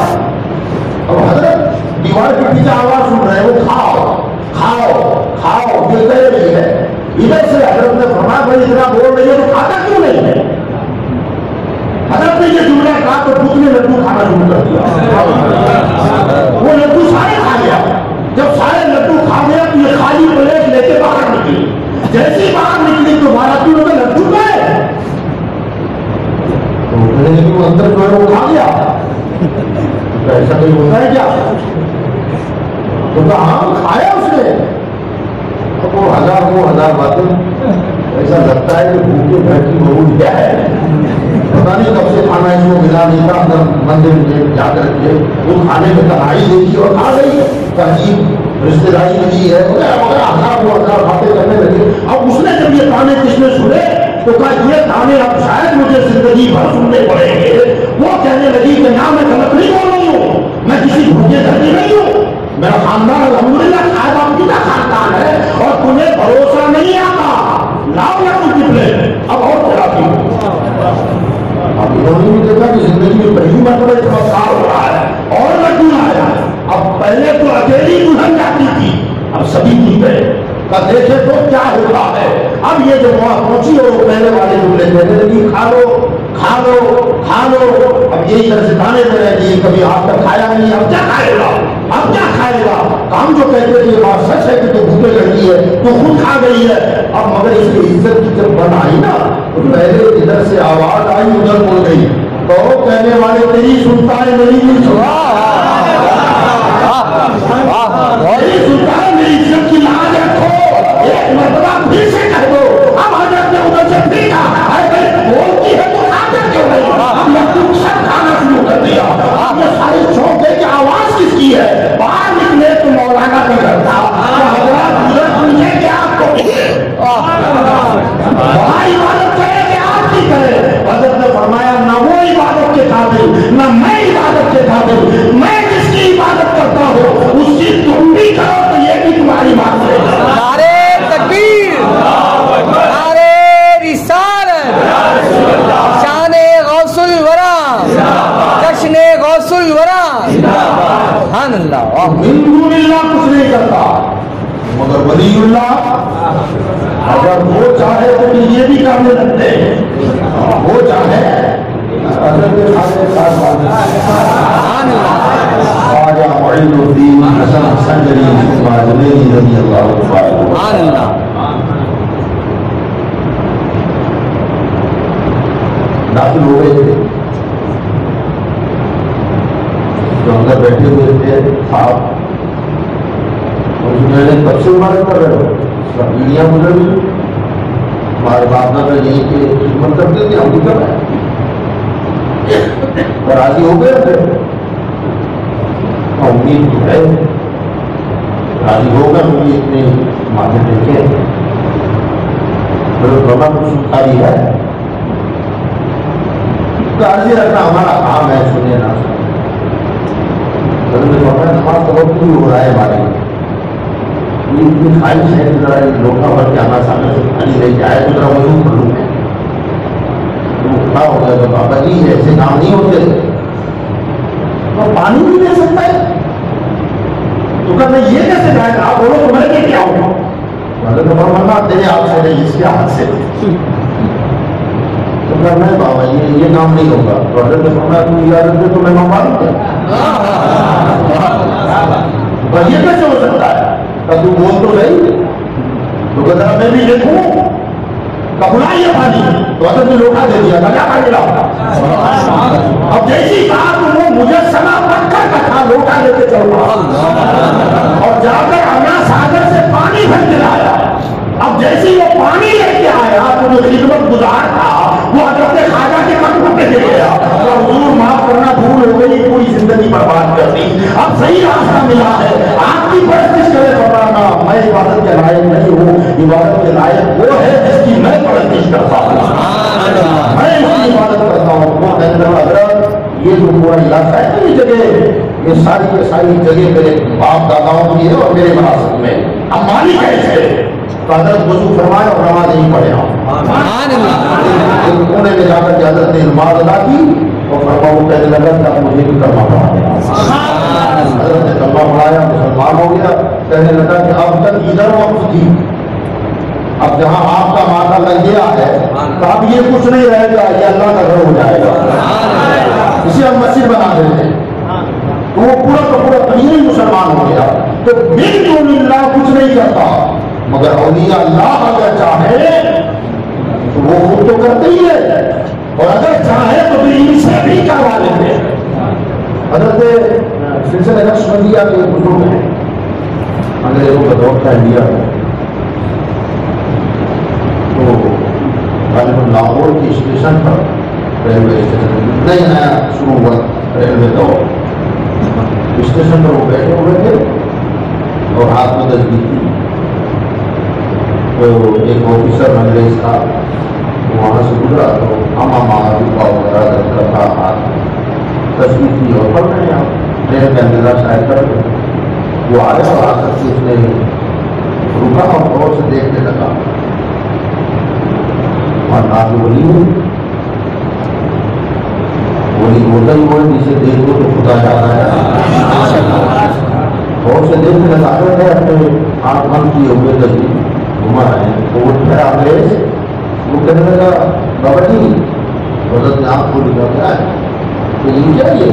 اب حضرت دیوار کے پیچھے آواز سن رہے ہیں, وہ کھاؤ کھاؤ کھاؤ یہ کہہ رہی ہے. ادھر سے حضرت نے فرمایا بھائی اتنا بول رہی ہے تو کھاتا کیوں نہیں ہے. حضرت نے یہ جملہ کہا تو خود نے لڈو کھانا شروع کر دیا. وہ لڈو سارے کھا گیا. جب سارے لڈو کھا گیا تو یہ خالی پلیٹ لے کے باہر نکلی. جیسی باہر نکلی تو بھارتی لوگ لڈو گئے. وہ اندر جو ہے وہ کھا گیا. ایسا کوئی ہوتا ہے کیا؟ تو کہاں کھایا اس نے. اب وہ ہزار باتیں, ایسا لگتا ہے کہ بھوکے بیٹھی بہو کیا ہے, پتا نہیں کب سے کھانا اس کو ملا نہیں تھا. اندر مندر میں جا کر کے وہ کھانے میں تنہائی دیکھی اور کھا گئی. تہذیب رشتے داری نہیں ہے ہزار باتیں کرنے لگے. اب اس نے جب یہ تانے کس نے سنے تو کہا یہ تانے اب شاید مجھے زندگی بھر سننے پڑیں گے. وہ کہنے لگی کہ نہ میں غلط نہیں بول رہی ہوں, میں کسی بھوکے گھر کی نہیں ہوں. میرا خاندان الحمدللہ خاندان کا خاندان ہے اور تمہیں بھروسہ نہیں آتا. لاؤ یا کچھ پلیٹ اب اور چلاتی ہوں. اب انہوں نے دیکھا کہ زندگی میں پہلی مرتبہ چمتکار ہو رہا ہے اور لڈو آیا. اب پہلے تو اکیلی دلہن جاتی تھی, اب سبھی مل گئے. دیکھے تو کیا ہوتا ہے. اب یہ جو وہاں پہنچی اور وہ پہلے والے جملے کہنے لگی کھا لو کھا لو کھا لو. اب یہی طرح سے کھانے میں رہ گئی, کبھی آج تک کھایا نہیں, اب کیا کھائے گا, اب کیا کھائے گا. ہم جو کہتے تھے یہ بات سچ ہے کہ تو بھوکے لڑکی ہے تو خود کھا گئی ہے. اب مگر اس کی عزت کی جب بن آئی نا تو پہلے ادھر سے آواز آئی ادھر بول گئی. تو کہنے والے تیری سنتا ہے میری نہیں سنا, میری سنتا ہے میری عزت کی لاج رکھو. ایک مرتبہ پھر سے کہہ دو. اب حضرت نے ادھر سے پھر کہا بولتی ہے تو کھا کر کیوں نہیں. اب لڈو سب کھانا شروع کر دیا. اب یہ سارے شوق ہے کہ آواز کس کی ہے. باہر نکلے تو مولانا کا گھر تھا. حضرت پوچھے کہ آپ کو وہاں عبادت کرے کہ آپ کی کرے. حضرت نے فرمایا نہ وہ عبادت کے قابل نہ میں عبادت کے قابل. میں جس کی عبادت کرتا ہوں اس کی تم بھی کرو تو یہ بھی تمہاری بات ہے. نعرے تکبیر, نعرے رسالت, شان غوث الورا, جشن غوث الورا. سبحان اللہ. من دون اللہ کچھ نہیں کرتا مگر ولی اللہ اگر وہ چاہے تو یہ بھی کرنے لگتے ہیں. وہ چاہے خواجہ معین الدین حسن سنجری جنیدی رضی اللہ عنہ داخل ہو گئے تھے. جو اندر بیٹھے ہوئے تھے صاحب میں نے کب سے عمارت کر رہے ہو, پیڑیاں گزر گئی. ہمارے باپ دادا یہیں کے خدمت کرتے تھے, ہم بھی کر رہے ہیں. راضی ہو گئے تھے, امید ہے راضی ہو گئے. مجھے اتنے ماتھے ٹیکے بابا کچھ سکھاری ہے راضی رکھنا ہمارا کام ہے. سنے نہ سنے نماز تو وقت بھی ہو رہا ہے ہمارے. اتنی خواہش ہے ذرا لوٹا بھر کے آنا سامنے سے پانی لے کے آئے تو ذرا وضو کر لوں میں. کھڑا ہو گیا تو بابا جی ایسے کام نہیں ہوتے تو پانی نہیں دے سکتا ہے. تو کہا میں یہ کیسے جائے گا, آپ بولو تو میں لے کے آؤں. حضرت نے فرمایا تیرے ہاتھ سے نہیں, اس کے ہاتھ سے. تو کہا نہیں بابا یہ کام نہیں ہوگا. تو حضرت نے فرمایا تم اجازت دے تو میں مانوں گا. یہ کیسے ہو سکتا ہے؟ تو بول تو صحیح. تو کہتا میں بھی دیکھوں کپڑا یہ پانی. تو حضرت نے لوٹا دے دیا, کیا پانی لاؤ. اب جیسی بات وہ مجسمہ پتھر کا تھا, لوٹا لے کے چل رہا اور جا کر امنا ساگر سے پانی بھر کے لایا. اب جیسی وہ پانی لے کے آیا تو جو خدمت گزار تھا وہ حضرت خواجہ کے قدموں پہ گر گیا. حضور معاف کرنا, بھول ہو گئی, پوری زندگی برباد کر دی. اب صحیح راستہ ملا ہے, آپ کی پرستش کرے فرمانا میں عبادت کے لائق نہیں ہوں. عبادت کے لائق وہ ہے جس کی میں پرستش کرتا ہوں, میں اس کی عبادت کرتا ہوں. وہ کہتے ہیں حضرت یہ جو پورا علاقہ ہے یہ جگہ, یہ ساری جگہ میرے باپ داداؤں کی ہے اور میرے وراثت میں, اب مالک ہے اس کے. تو حضرت وضو فرمایا اور نماز نہیں پڑھے. کونے میں جا کر حضرت نے نماز ادا کی اور فرما وہ کہنے لگا کہ اب مجھے بھی کلمہ پڑھا دیا. حضرت نے کلمہ پڑھایا, مسلمان ہو گیا. کہنے لگا کہ اب تک ادھر وقت تھی, اب جہاں آپ کا ماتھا لگ گیا ہے تو اب یہ کچھ نہیں رہے گا, یہ اللہ کا گھر ہو جائے گا. اسے ہم مسجد بنا دیتے ہیں. تو وہ پورا کا پورا تین مسلمان ہو گیا. تو من دون اللہ کچھ نہیں کرتا, مگر اولیاء اللہ اگر چاہے تو وہ خود تو کرتے ہی ہے, اور اگر چاہے تو پھر ان سے بھی کروا لیتے ہیں. حضرت سلسلہ نقشبندیہ کے بزرگ ہیں, انگریزوں کا دور تھا انڈیا میں. تو غالباً لاہور کی اسٹیشن پر, ریلوے اسٹیشن نیا نیا شروع ہوا ریلوے دور, اسٹیشن پر وہ بیٹھے ہوئے تھے اور ہاتھ میں تصویر تھی. تو ایک آفیسر انگریز تھا, وہاں سے گزرا تو امام روپا وغیرہ رکھا تھا, ہاتھ تصویر تھی اور پڑھ رہے ہیں. ٹرین کا انتظار شاید کر کے وہ آیا اور آ کر کے اس نے رکا اور غور سے دیکھنے لگا. اور آپ بولی ہوتا ہی وہ جسے دیکھو تو خدا جا رہا ہے. غور سے دیکھنے لگا ہے اپنے آنکھ بند کیے ہوئے تصویر گھما رہے ہیں. تو وہ ٹھہرا انگریز, وہ کہنے لگا بابا جی, حضرت نے آپ کو لکھا کیا ہے تو یہ چاہیے.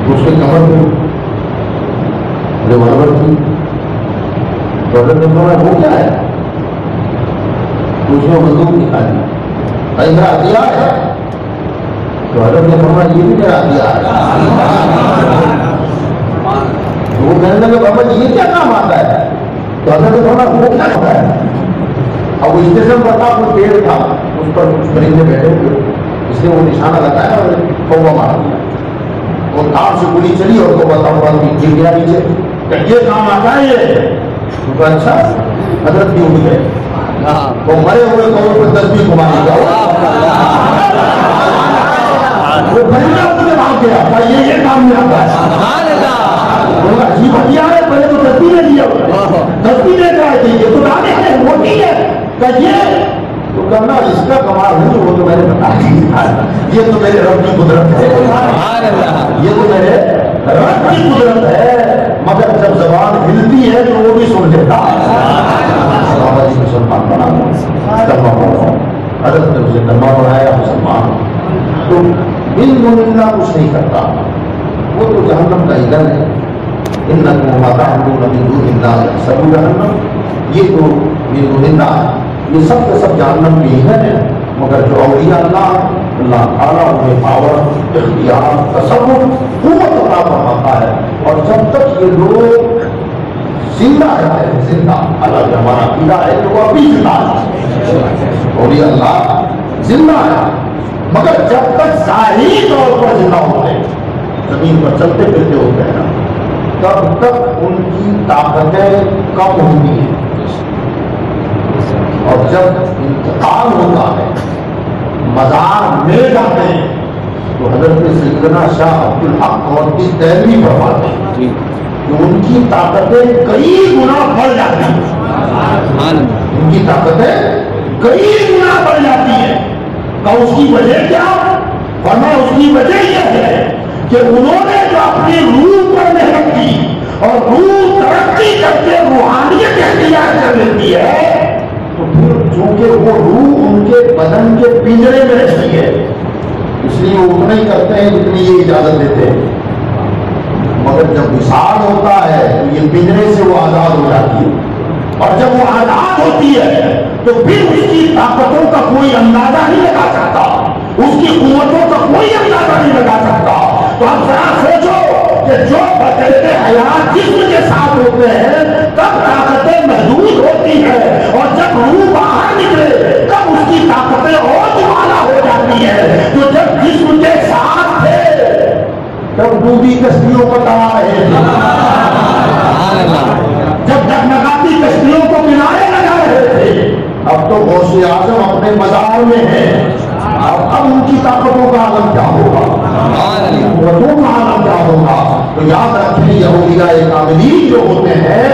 اس کے کمر میں ریوالور تھی. تو حضرت نے فرمایا وہ کیا ہے, تو اس نے بندوق نکالی, بھائی میرا ہتھیار ہے. تو حضرت نے فرمایا یہ بھی میرا ہتھیار ہے. وہ کہنے لگا بابا جی یہ کیا کام آتا ہے. تو حضرت نے فرمایا وہ کیا ہوتا ہے. اب وہ اسٹیشن پر تھا, کوئی پیڑ تھا, اس پر کچھ پرندے بیٹھے ہوئے, اس نے وہ نشانہ لگایا اور کوبا مار دیا. اور کار سے گولی چلی اور کوبا تھا گر گیا نیچے. کہ یہ کام آتا ہے یہ. تو اچھا, حضرت بھی اٹھ گئے. وہ مرے ہوئے قوم پر تصویر گھمانے کا وہ پرندہ مجھے بھاگ گیا, یہ کام نہیں آتا ہے. عجیب ہتھیار ہے, پہلے تو تصویریں دیا, تصویریں کیا ہے, یہ تو دانے ہیں, موٹی ہے. تو کرنا اس کا کمال نہیں, وہ تو میں نے بتا دیا, یہ تو میرے رب کی قدرت ہے, یہ تو میرے رب کی قدرت ہے. مگر جب زبان ہلتی ہے تو وہ بھی سن لیتا ہے. بابا جی مسلمان بنا کلمہ پڑھا, حضرت نے اسے کلمہ پڑھایا, مسلمان. تو بالمنہ کچھ نہیں کرتا, وہ تو جہنم کا ایندھن ہے. انکم ما تعبدون من دون اللہ یحسبون جہنم, یہ تو من دون اللہ, یہ سب کے سب جہنم میں ایندھن ہے. مگر جو اولیاء اللہ تعالیٰ انہیں پاور, اختیار, تصور, قوت عطا فرماتا ہے. اور جب تک یہ لوگ زندہ رہتے ہیں, زندہ, حالانکہ ہمارا عقیدہ ہے کہ وہ ابھی زندہ ہے, اولیاء اللہ زندہ ہے, مگر جب تک ظاہری طور پر زندہ ہوتے ہیں, زمین پر چلتے پھرتے ہوتے ہیں, تب تک ان کی طاقتیں کم ہوتی ہیں. اور جب انتقال ہوتا ہے, مزار میں جاتے ہیں, تو حضرت سیدنا شاہ عبد الحق اور کی تیروی فرماتے ہیں. تو ان کی طاقتیں کئی گنا بڑھ جاتی ہیں، ان کی طاقتیں کئی گنا بڑھ جاتی ہیں۔ اور اس کی وجہ کیا؟ ورنہ اس کی وجہ یہ ہے کہ انہوں نے جو اپنی روح پر محنت کی اور روح ترقی کر کے روحانیت اختیار کر لیتی ہے، تو پھر چونکہ وہ روح ان کے بدن کے پنجرے میں رہتی ہے، اس لیے وہ اتنا ہی کرتے ہیں جتنی یہ اجازت دیتے ہیں، مگر جب وصال ہوتا ہے تو یہ پنجرے سے وہ آزاد ہو جاتی ہے، اور جب وہ آزاد ہوتی ہے تو پھر اس کی طاقتوں کا کوئی اندازہ نہیں لگا سکتا، اس کی قوتوں کا کوئی اندازہ نہیں لگا سکتا۔ تو اب ذرا سوچو کہ جو بقیت حیات جسم کے ساتھ ہوتے ہیں تب طاقتیں محدود ہوتی ہیں، اور جب روح باہر نکلے تب اس کی طاقتیں اور جوالا ہو جاتی ہے۔ تو جب جسم کے ساتھ تھے تب ڈوبی کشتیوں کو تبا رہے تھے، جب ڈگمگاتی کشتیوں کو کنارے لگا رہے تھے، اب تو غوث اعظم اپنے بازار میں ہیں، اب ان کی طاقتوں کا عالم کیا ہوگا، قوتوں کا عالم کیا ہوگا۔ تو یاد رکھیں یہ اولیاء کاملین جو ہوتے ہیں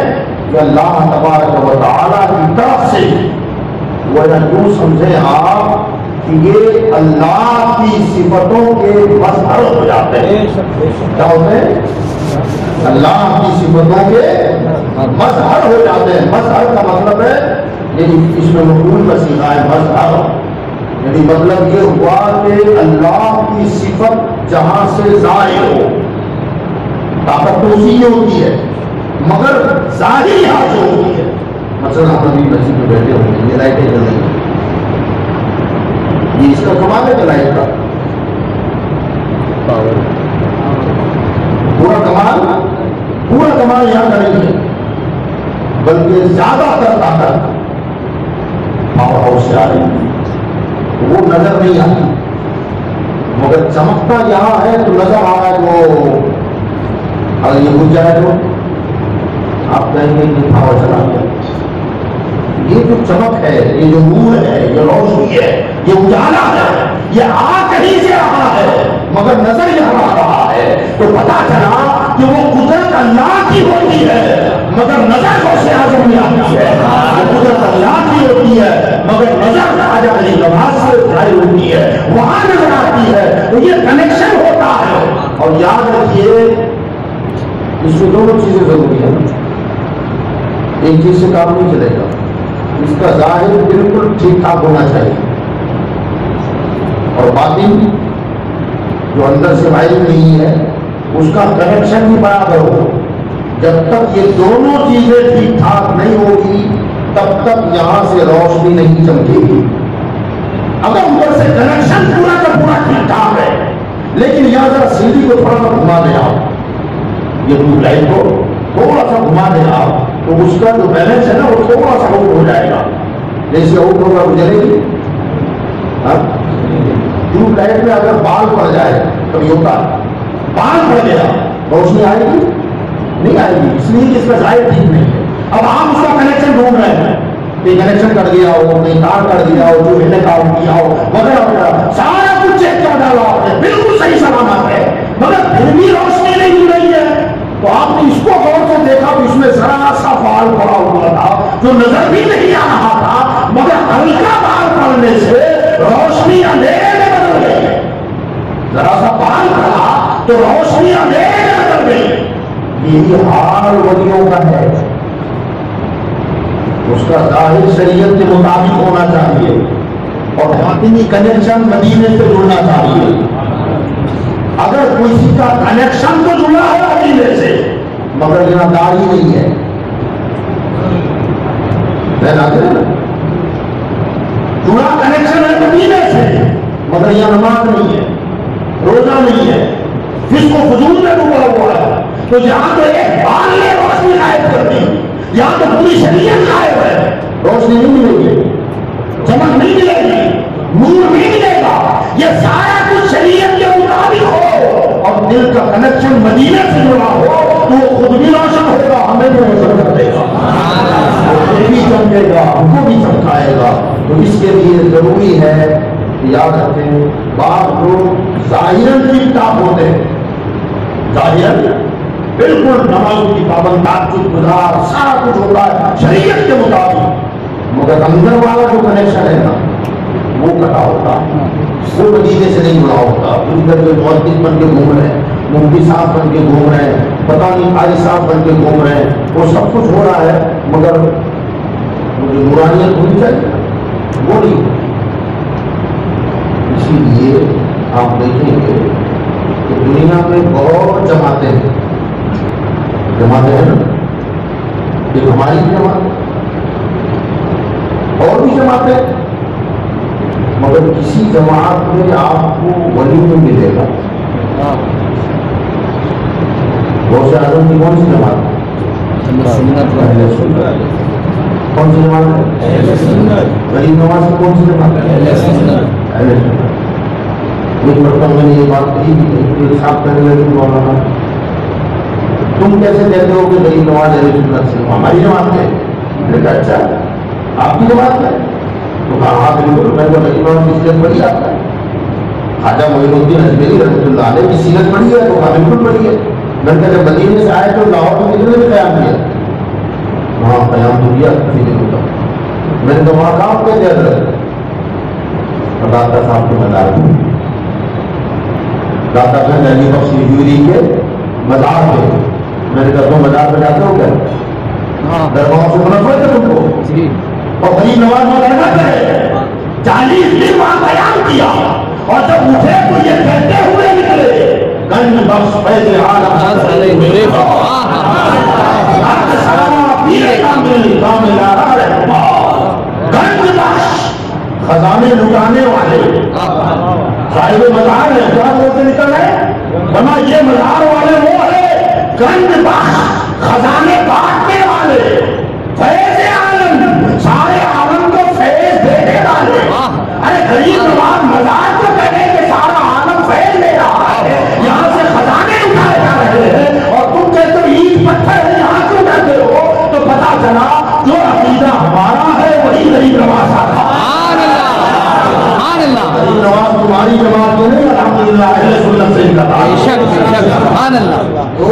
کہ اللہ تبارک و تعالیٰ کی طرف سے، وہ یوں سمجھیں آپ کہ یہ اللہ کی صفتوں کے مظہر ہو جاتے ہیں۔ کیا ہوتے ہیں؟ اللہ کی صفتوں کے مظہر ہو جاتے ہیں۔ مظہر کا مطلب ہے یہ اس میں مفعول کا صیغہ ہے، مظہر، یعنی مطلب یہ ہوا کہ اللہ کی صفت جہاں سے ظاہر ہو، طاقت تو اسی میں ہوتی ہے مگر ظاہر یہاں سے ہوتی ہے۔ مثلا ہم ابھی مسجد میں بیٹھے ہوتے ہیں، یہ لائٹیں جل رہی ہیں، یہ اس کا کمال ہے کہ لائٹ کا پورا کمال یہاں کا نہیں ہے، بلکہ زیادہ تر طاقت پاور ہاؤس سے آ رہی ہے، وہ نظر نہیں آتی، مگر چمکتا یہاں ہے تو نظر آ رہا ہے۔ وہ اگر یہ بجھ جائے تو آپ کہیں گے کہ پاور چلا گیا۔ یہ جو چمک ہے، یہ جو نور ہے، یہ روشنی ہے، یہ اجالا ہے، یہ آ کہیں سے رہا ہے مگر نظر یہاں آ رہا ہے، تو پتا چلا کہ وہ قدرت اللہ کی ہوتی ہے مگر نظر غوث اعظم میں آتی ہے، وہ قدرت اللہ کی ہوتی ہے مگر نظر خواجہ علی نواز سے ظاہر ہوتی ہے، وہاں نظر آتی ہے۔ تو یہ کنیکشن ہوتا ہے، اور یاد رکھیے اس میں دونوں چیزیں ضروری ہیں، ایک چیز سے کام نہیں چلے گا، اس کا ظاہر بالکل ٹھیک ٹھاک ہونا چاہیے، اور باطن جو اندر سے باہر نہیں ہے اس کا کنیکشن بھی برابر ہو۔ جب تک یہ دونوں چیزیں ٹھیک ٹھاک نہیں ہوگی تب تک یہاں سے روشنی نہیں چمکے گی۔ اگر اوپر سے کنیکشن پورا کا پورا ٹھیک ٹھاک ہے لیکن یہاں ذرا سیڑھی کو تھوڑا سا گھما دیں آپ، یہ ٹیوب لائٹ کو تھوڑا سا گھما دیں آپ، تو اس کا جو بیلنس ہے نا وہ تھوڑا سا آؤٹ ہو جائے گا، جیسے آؤٹ ہوگا وہ جلے گی۔ ٹیوب لائٹ میں اگر بال پڑ جائے کبھی ہوتا ہے، بال پڑ گیا روشنی آئے گی نہیں آئے گی، اس لیے کہ اس کا ظاہر ٹھیک نہیں ہے۔ اب آپ اس کا کنیکشن ڈھونڈ رہے ہیں، کہیں کنیکشن کٹ گیا ہو، کہیں تار کٹ گیا ہو، جو ہلے کاٹ کیا ہو وغیرہ وغیرہ، سارا کچھ چیک کر ڈالا آپ نے، بالکل صحیح سلامت ہے، مگر پھر بھی روشنی نہیں مل رہی ہے، تو آپ نے اس کو غور سے دیکھا تو اس میں ذرا سا بال پڑا ہوا تھا جو نظر بھی نہیں آ رہا تھا، مگر ہلکا بال پڑنے سے روشنی اندھیرے میں بدل گئی، ذرا سا بال پڑا تو روشنی اندھیرے میں بدل گئی۔ یہی حال ولیوں کا ہے، اس کا ظاہر شریعت کے مطابق ہونا چاہیے اور باطنی کنیکشن مدینے سے جڑنا چاہیے۔ اگر کسی کا کنیکشن تو جڑا ہے مدینے سے مگر یہاں داڑھی نہیں ہے، جڑا کنیکشن ہے مدینے سے مگر یہاں نماز نہیں ہے، روزہ نہیں ہے، جس کو فضول میں ڈوبا ہوا ہے، تو یہاں تو ایک بال نے روشنی غائب کر دی، یہاں تو پوری شریعت غائب ہے، روشنی نہیں ملے گی، چمک نہیں ملے گی، نور نہیں ملے گا، یہ سارا کچھ شریعت کے مطابق ہو اور دل کا کنیکشن مدینے سے جڑا ہو تو وہ خود بھی روشن ہوگا، ہمیں بھی روشن کر دے گا، وہ بھی چمکے گا، ہم کو بھی چمکائے گا۔ تو اس کے لیے ضروری ہے یاد رکھیں، بعض لوگ ظاہراً ٹھیک ٹھاک ہوتے ہیں، ظاہراً بالکل نماز کی پابند تعجب گزار سارا کچھ ہوتا ہے شریعت کے مطابق، مگر اندر والا جو کنیکشن ہے نا وہ کٹا ہوتا، وہ مدینے سے نہیں جڑا ہوتا. ادھر کے محدث بن کے گھوم رہے ہیں، مفتی صاحب بن کے گھوم رہے ہیں، پتہ نہیں قاری صاحب بن کے گھوم رہے ہیں، وہ سب کچھ ہو رہا ہے مگر وہ جو نورانیت ہونی چاہیے وہ نہیں. اسی لیے آپ دیکھیں گے کہ دنیا میں بہت جماعتیں ہیں نا، ایک ہماری جماعت اور بھی جماعتیں، مگر کسی جماعت میں آپ کو ولی نہیں ملے گا. غوث اعظم کی کون سی جماعت ہے؟ کون سی جماعت ہے؟ غریب نواز کی کون سی جماعت ہے؟ ایک مرتبہ میں نے یہ بات کہی کہ صاحب کہنے لگے مولانا تم کیسے کہتے ہو کہ غریب نواز اہل سنت سے؟ ہماری جماعت ہے. میں نے کہا اچھا آپ کی جماعت ہے؟ تو کہا ہاں بالکل، میں تو غریب نواز کی سیرت پڑھی آپ کا خواجہ معین الدین اجمیری رحمۃ اللہ علیہ کی سیرت پڑھی ہے؟ تو کہا بالکل پڑھی ہے. میں نے کہا جب مدینے سے آئے تو لاہور میں کتنے نے قیام کیا؟ وہاں قیام تو کیا کسی دن کا. میں نے کہا وہاں کام کیا جائے؟ داتا صاحب کے مزار میں، داتا گنج علی بخش یوری کے مزار پہ. میں نے کہا تم مزار پہ جاتے ہو کیا؟ درگاہوں سے منفرد ہے تم کو؟ اور غریب نواز مولانا کرے 40 دن وہاں بیان کیا اور جب اٹھے تو یہ کہتے ہوئے نکلے گنج بخش فیض عالم گنج بخش خزانے لٹانے والے صاحب مزار ہے. کیا بولتے نکل رہے بنا یہ مزار والے وہ ہے گنج بخش خزانے بانٹنے والے فیض عالم سارے عالم کو فیض دینے والے. ارے غریب نواز مزار کو کہنے کہ سارا عالم فیض لے رہا ہے، یہاں سے خزانے اٹھائے جا رہے ہیں اور تم کہتے ہو اینٹ پتھر ہے یہاں کیوں کہتے ہو؟ تو پتا چلا جو عقیدہ ہمارا ہے وہی غریب نواز کا. غریب نواز تمہاری جماعت میں نہیں، الحمدللہ اہل سنت سے تو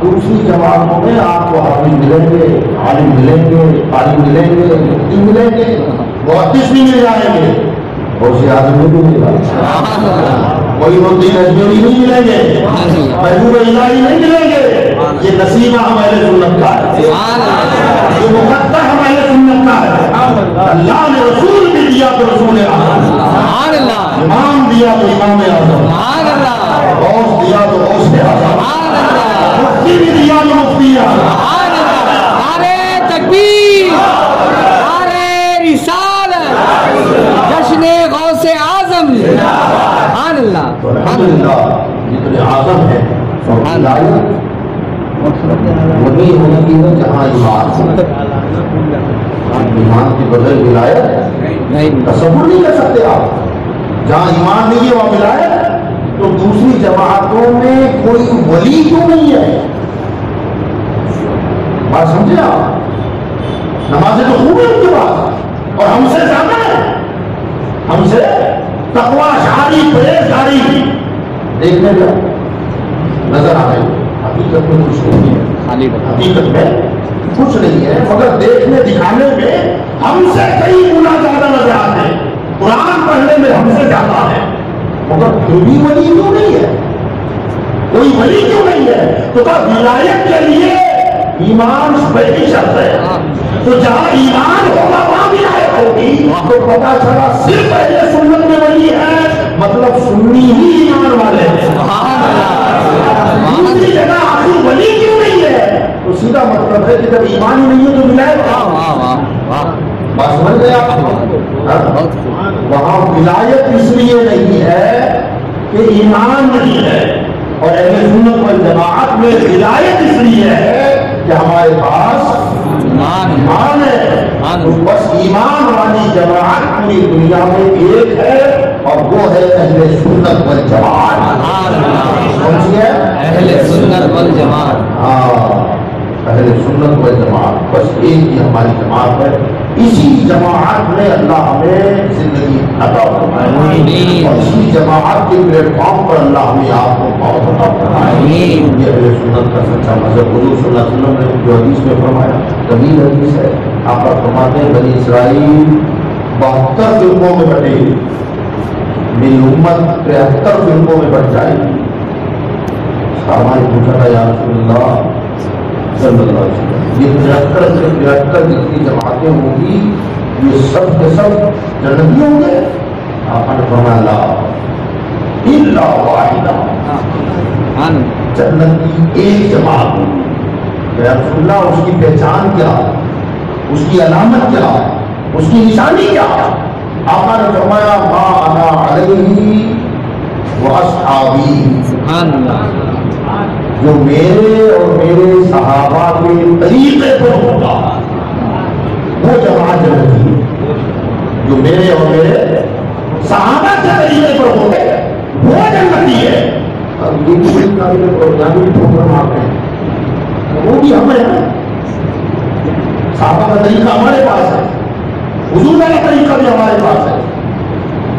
دوسری جماعتوں میں آپ کو حافظ ملیں گے، عالم ملیں گے، عالم ملیں گے، مفتی ملیں گے، محدث بھی مل جائیں گے، غوث اعظم بھی مل جائیں گے، معین الدین اجمیری نہیں ملیں گے، محبوب الہی نہیں ملیں گے. یہ نصیبہ ہم اہل سنت کا ہے، یہ مقدر ہم اہل سنت کا ہے. اللہ نے رسول بھی دیا تو رسول اعظم، امام دیا تو امام اعظم، غوث دیا تو غوث اعظم، مفتی بھی دیا تو مفتی اعظم. نعرے تکبیر، نعرے رسالت، جشن غوث اعظم. سبحان اللہ. تو الحمدللہ جتنے اعظم ہیں وہی ہوتی ہے جہاں ایمان کے بغیر ولایت تصور نہیں کر سکتے آپ. جہاں ایمان نہیں ہے وہاں ولایت. تو دوسری جماعتوں میں کوئی ولی کیوں نہیں ہے؟ بات سمجھے آپ؟ نمازیں تو خوب ہے ان کے پاس اور ہم سے زیادہ ہے، ہم سے تقویٰ شاری پرہیزگاری دیکھنے کا نظر آ رہی ہے. حقیقت میں کچھ نہیں ہے، حقیقت میں کچھ نہیں ہے، مگر دیکھنے دکھانے میں ہم سے کئی گنا زیادہ نظر آتے ہیں. قرآن پڑھنے میں ہم سے زیادہ ہے، مگر پھر بھی ولی کیوں نہیں ہے؟ کوئی ولی کیوں نہیں ہے؟ تو کہا ولایت کے لیے ایمان پہلی شرط ہے. تو جہاں ایمان ہوگا وہاں ولایت ہوگی. تو پتا چلا صرف اہل سنت میں ولی ہے، مطلب سنی ہی ایمان والے ہیں. دوسری جگہ آخر ولی کیوں نہیں ہے؟ تو سیدھا مطلب ہے کہ جب ایمان ہی نہیں ہے تو ولایت بات سمجھ گئے آپ؟ وہاں ولایت اس لیے نہیں ہے کہ ایمان نہیں ہے، اور اہل سنت والجماعت میں ولایت اس لیے ہے کہ ہمارے پاس ایمان ہے. تو بس ایمان والی جماعت پوری دنیا میں ایک ہے اور وہ ہے اہل سنت والجماعت. سمجھیے اہل سنت والجماعت. ہاں اہل سنت والجماعت بس ایک ہی ہماری جماعت ہے. اسی جماعت میں اللہ ہمیں زندگی عطا فرمائے اور اسی جماعت کے پلیٹ فارم پر اللہ ہمیں آپ کو بہت عطا فرمائے. یہ اہل سنت کا سچا مذہب. حضور صلی اللہ علیہ وسلم نے جو حدیث میں فرمایا, طویل حدیث ہے, آپ پر فرماتے ہیں بنی اسرائیل 72 فرقوں میں بٹے, میری امت 73 فرقوں میں بٹ جائے گی. صحابہ نے پوچھا تھا یا رسول اللہ صلی اللہ علیہ وسلم, یہ 73 جتنی جماعتیں ہوں گی یہ سب کے سب جنتی ہوں گے؟ آپ نے فرمایا لا الا واحدہ, جنتی ایک جماعت ہوگی. یا رسول اللہ اس کی پہچان کیا, اس کی علامت کیا, اس کی نشانی کیا؟ آپ نے فرمایا ما انا علیہ واصحابی, جو میرے اور میرے صحابہ کے طریقے پر ہوگا وہ جماعت جنتی ہے. جو میرے اور میرے صحابہ کے طریقے پر ہوگا وہ جنتی ہے. اب یہ پروگرام آتے ہیں وہ بھی ہمیں ہے. صحابہ کا طریقہ ہمارے پاس ہے, حضور کا طریقہ بھی ہمارے پاس ہے.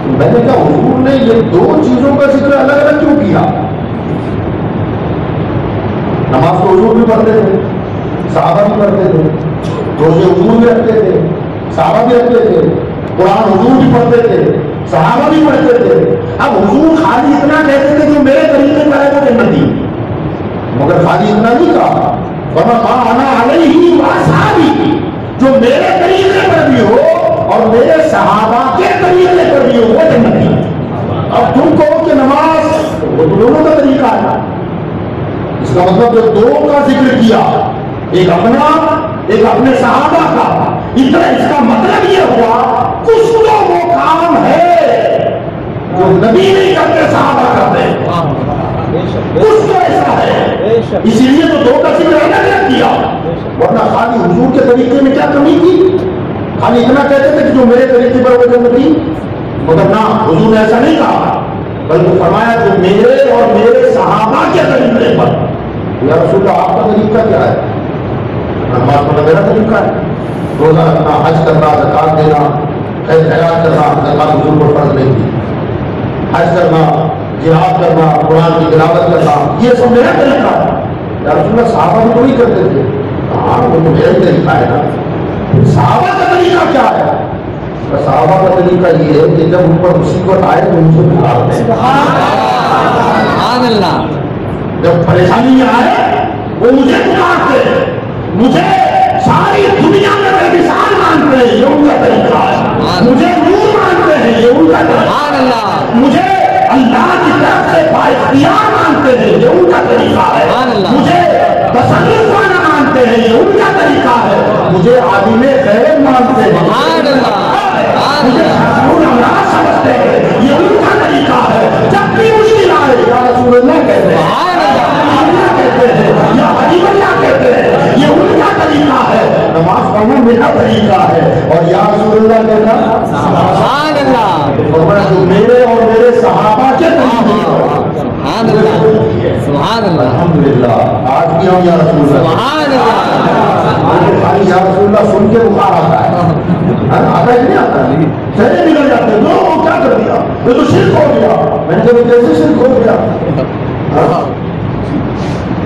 تو میں نے کہا حضور نے یہ دو چیزوں کا ذکر الگ الگ کیوں کیا؟ نماز تو حضور بھی پڑھتے تھے, صحابہ بھی پڑھتے تھے, روزے حضور بھی رکھتے تھے, صحابہ بھی رکھتے تھے, قرآن حضور بھی پڑھتے تھے, صحابہ بھی پڑھتے تھے. اب حضور خالی اتنا کہتے تھے جو میرے طریقے پر ہے وہ جنتی, مگر خالی اتنا نہیں کہا فرمایا انا علیہ واصحابی, جو میرے طریقے پر بھی ہو اور میرے صحابہ کے طریقے پر بھی ہو وہ جنتی. اب تم کہو کہ نماز وہ دونوں کا طریقہ ہے, اس کا مطلب جو دو کا ذکر کیا, ایک اپنا ایک اپنے صحابہ کا, اتنا اس کا مطلب یہ ہوا کچھ تو وہ کام ہے جو نبی نہیں کرتے صحابہ کرتے, کچھ تو ایسا ہے. اسی لیے تو دو کا ذکر الگ الگ کیا, ورنہ خالی حضور کے طریقے میں کیا کمی تھی؟ خالی اتنا کہتے تھے کہ جو میرے طریقے پر وہ جنتی, مگر نہ حضور نے ایسا نہیں کہا, بلکہ فرمایا جو میرے اور میرے صحابہ کے طریقے پر. یا رسول اللہ آپ کا طریقہ کیا ہے؟ نماز پڑھنا میرا طریقہ ہے, روزہ رکھنا, حج کرنا, زکات دینا, خیر خیرات کرنا, زکات حضور پر فرض نہیں تھی, حج کرنا, جہاد کرنا, قرآن کی تلاوت کرنا, یہ سب میرا طریقہ ہے. یا رسول اللہ صحابہ بھی تو نہیں کرتے تھے. ہاں وہ تو میرا ہی طریقہ ہے نا. صحابہ کا طریقہ کیا ہے؟ صحابہ کا طریقہ یہ ہے کہ جب ان پر مصیبت آئے تو ان سے پکارتے ہیں, جب پریشانی آئے وہ مجھے پکارتے ہیں, مجھے ساری دنیا میں مثال مانتے ہیں, یہ ان کا طریقہ ہے. مجھے نور مانتے ہیں, یہ ان کا طریقہ ہے. مجھے اللہ کی طرف سے بااختیار مانتے ہیں, یہ ان کا طریقہ ہے. مجھے تصرف والا مانتے ہیں, یہ ان کا طریقہ ہے. مجھے عالم غیب مانتے ہیں, مجھے شرور اللہ سمجھتے ہیں, یہ ان کا طریقہ ہے. جب بھی مشکل آئے یا رسول اللہ کہتے ہیں, یا حبیب اللہ کہتے ہیں, یہ ان کا طریقہ ہے. نماز پڑھنا میرا طریقہ ہے, اور یا رسول اللہ کہنا فرمایا جو میرے اور میرے صحابہ کے طریقے. الحمدللہ آج بھی ہم یا رسول اللہ خالی یا رسول اللہ سن کے بخار آتا ہے, آتا ہے کہ نہیں آتا ہے؟ چہرے بگڑ جاتے ہیں, وہ کیا کر دیا, یہ تو شرک ہو گیا. میں نے کبھی کیسے شرک ہو گیا؟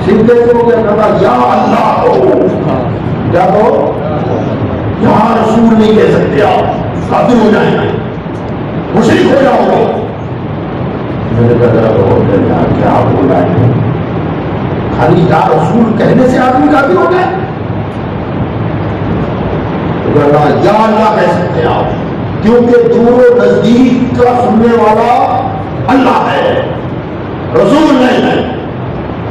شرک کیسے ہو گیا؟ کہتا یا اللہ ہو, کیا ہو, یہاں رسول نہیں کہہ سکتے, آپ کافر ہو جائیں گے, مشرک ہو جاؤ گے. میں نے کہا کیا بول رہا ہے, خالی یا رسول کہنے سے آدمی کافر ہو گئے؟ یا اللہ کہہ سکتے ہیں آپ, کیونکہ دور و نزدیک کا سننے والا اللہ ہے, رسول نہیں ہے.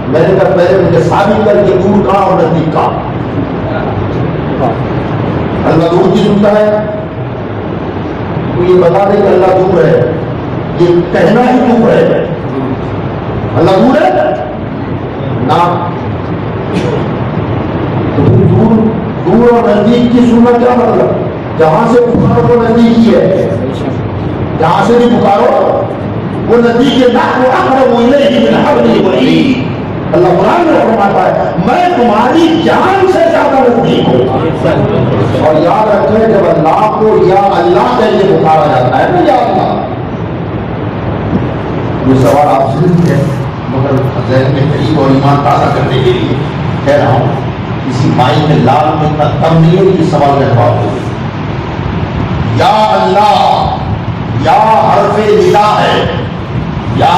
میں نے کہا پہلے مجھے ثابت کر کے دور کا اور نزدیک کا. اللہ دور کی سنتا ہے تو یہ بتا دے کہ اللہ دور ہے, یہ کہنا ہی دور ہے. اللہ دور ہے نا, تو دور اور نزدیک کی سننا کیا مطلب؟ جہاں سے پکارو وہ نزدیک ہی ہے, جہاں سے بھی پکارو وہ نزدیک ہے. اللہ قرآن میں فرماتا ہے میں تمہاری جان سے زیادہ نزدیک ہوں. اور یاد رکھیں جب اللہ کو یا اللہ کہہ کے پکارا جاتا ہے نا, یا یہ سوال آپ سے نہیں ہے مگر ذہن میں قریب اور ایمان تازہ کرنے کے لیے کہہ رہا ہوں. کسی مائی میں لال میں اتنا کم نہیں ہے کہ یہ سوال کا جواب ہو. یا اللہ یا حرف ندا ہے, یا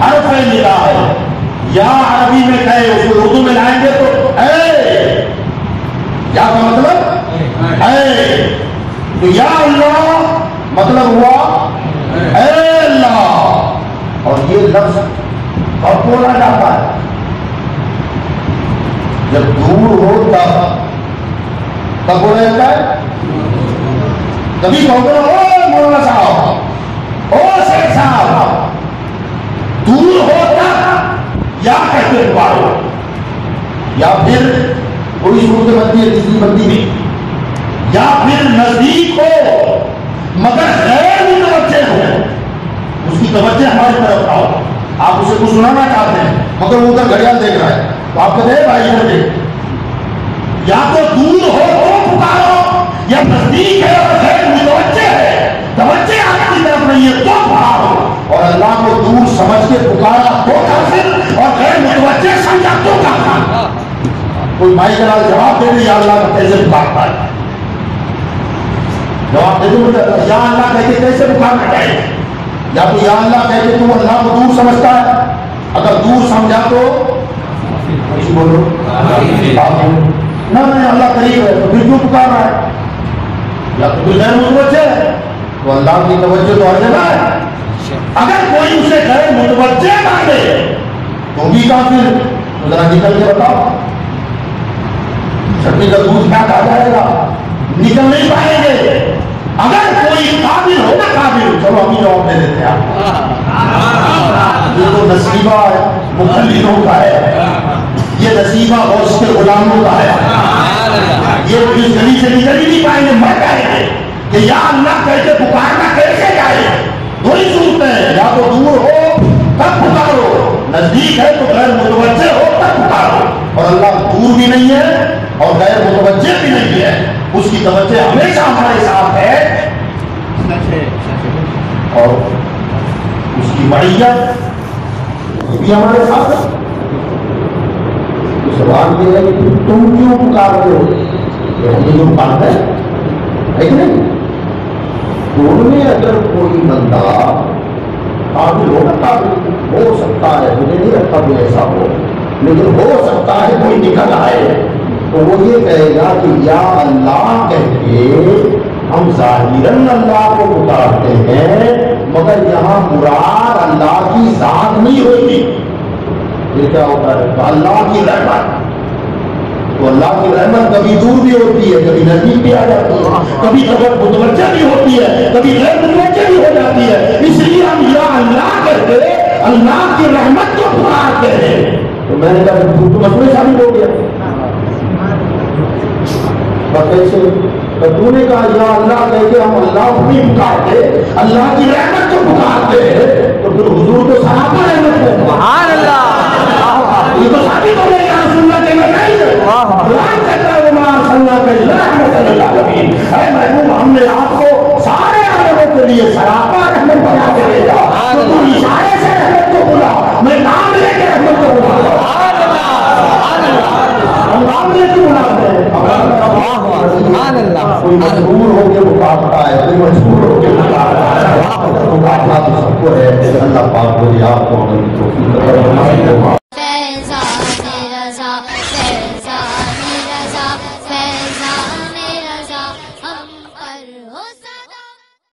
حرف ندا ہے, یا عربی میں کہے اس کو اردو میں لائیں گے تو اے, یا کا مطلب اے, تو یا اللہ مطلب ہوا اے اللہ. اور یہ لفظ کب بولا جاتا ہے؟ جب دور ہو تب بولا جاتا ہے. کبھی کہو او مولانا صاحب, او شیخ صاحب, دور ہو تب یا کہتے پکارو, یا پھر کوئی صورت بندی ہے تیسری بندی میں, یا پھر نزدیک ہو مگر غیر متوجہ ہو, اس کی توجہ ہماری طرف آؤ, آپ اسے کچھ سنانا چاہتے ہیں مگر وہ ادھر گھڑیال دیکھ رہا ہے تو آپ کہتے ہیں بھائی ادھر دیکھ. یا تو دور ہو تو پکارو, یا نزدیک ہے اور غیر متوجہ ہے, توجہ آپ کی طرف نہیں ہے تو پکارو. اور اللہ کو دور سمجھ کے پکارا تو کافر, اور غیر متوجہ سمجھا تو کافر. کوئی بھائی جلال جواب دے دے یا اللہ کا کیسے پکارتا ہے, جواب دے دو مجھے, یا اللہ کہہ کے کیسے پکارنا چاہیے؟ یا تو یا اللہ کہہ کے تو اللہ کو دور سمجھتا ہے, اگر دور سمجھا تو بولو نہ اللہ قریب ہے تو پھر کیوں پکار رہا ہے؟ یا تو کوئی غیر متوجہ ہے تو اللہ کی توجہ تو ہر جگہ ہے. اگر کوئی اسے غیر متوجہ مانے تو بھی کافر. ذرا نکل کے بتاؤ, چٹنی کا دودھ کیا کہا جائے گا؟ نکل نہیں پائیں گے. اگر کوئی قابل ہو نا قابل, چلو ابھی جواب دے دیتے ہیں. یہ تو نصیبہ مخلدوں کا ہے, یہ نصیبہ اور اس کے غلاموں کا ہے. یہ اس گلی سے نکل ہی نہیں پائیں گے, مر جائیں گے کہ یا اللہ کہہ کے پکارنا کیسے جائے. دو ہی صورت ہے, یا تو دور ہو تب پکارو, نزدیک ہے تو غیر متوجہ ہو تب پکارو. اور اللہ دور بھی نہیں ہے اور غیر متوجہ بھی نہیں ہے, اس کی توجہ ہمیشہ ہمارے ساتھ ہے, اور اس کی معیت بھی ہمارے ساتھ ہے. سوال یہ ہے کہ تم کیوں پکار رہے ہو؟ یہ جو بات ہے کہ نہیں, ان میں اگر کوئی بندہ قابل ہو نا, قابل ہو سکتا ہے, مجھے نہیں لگتا کوئی ایسا ہو, لیکن ہو سکتا ہے کوئی نکل آئے تو وہ یہ کہے گا کہ یا اللہ کہہ کے ہم ظاہراً اللہ کو پکارتے ہیں مگر یہاں مراد اللہ کی ذات نہیں ہوتی. یہ کیا ہوتا ہے؟ اللہ کی رحمت. تو اللہ کی رحمت کبھی دور بھی ہوتی ہے, کبھی نزدیک بھی آ جاتی ہے, کبھی متوجہ بھی ہوتی ہے, کبھی غیر متوجہ بھی ہو جاتی ہے. اس لیے ہم یا اللہ کہتے اللہ کی رحمت کو پکارتے ہیں. تو میں نے کہا تو مسئلہ شامل ہو گیا. کیسے تو نے کہا یا اللہ کہہ کے ہم اللہ کو نہیں پکارتے, اللہ کی رحمت کو پکارتے ہیں, تو پھر حضور کو صحابہ رحمت کو سبحان اللہ. یہ تو ثابت ہو گیا یا رسول اللہ کہنا نہیں ہے. قرآن کہتا ہے وما ارسلناک الا رحمۃ للعالمین. اے محبوب ہم نے آپ کو سارے عالموں کے لیے سراپا رحمت بنا کے بھیجا. تو تم اشارے سے رحمت کو بلا, میں نام لے کے رحمت کو بلا. ہم نام لے کے بلاتے ہیں. کوئی مجبور ہو کے مقابلہ ہے, کوئی مجبور ہو کے مقابلہ ہے, مقابلہ تو سب کو ہے. اللہ پاک کو آپ کو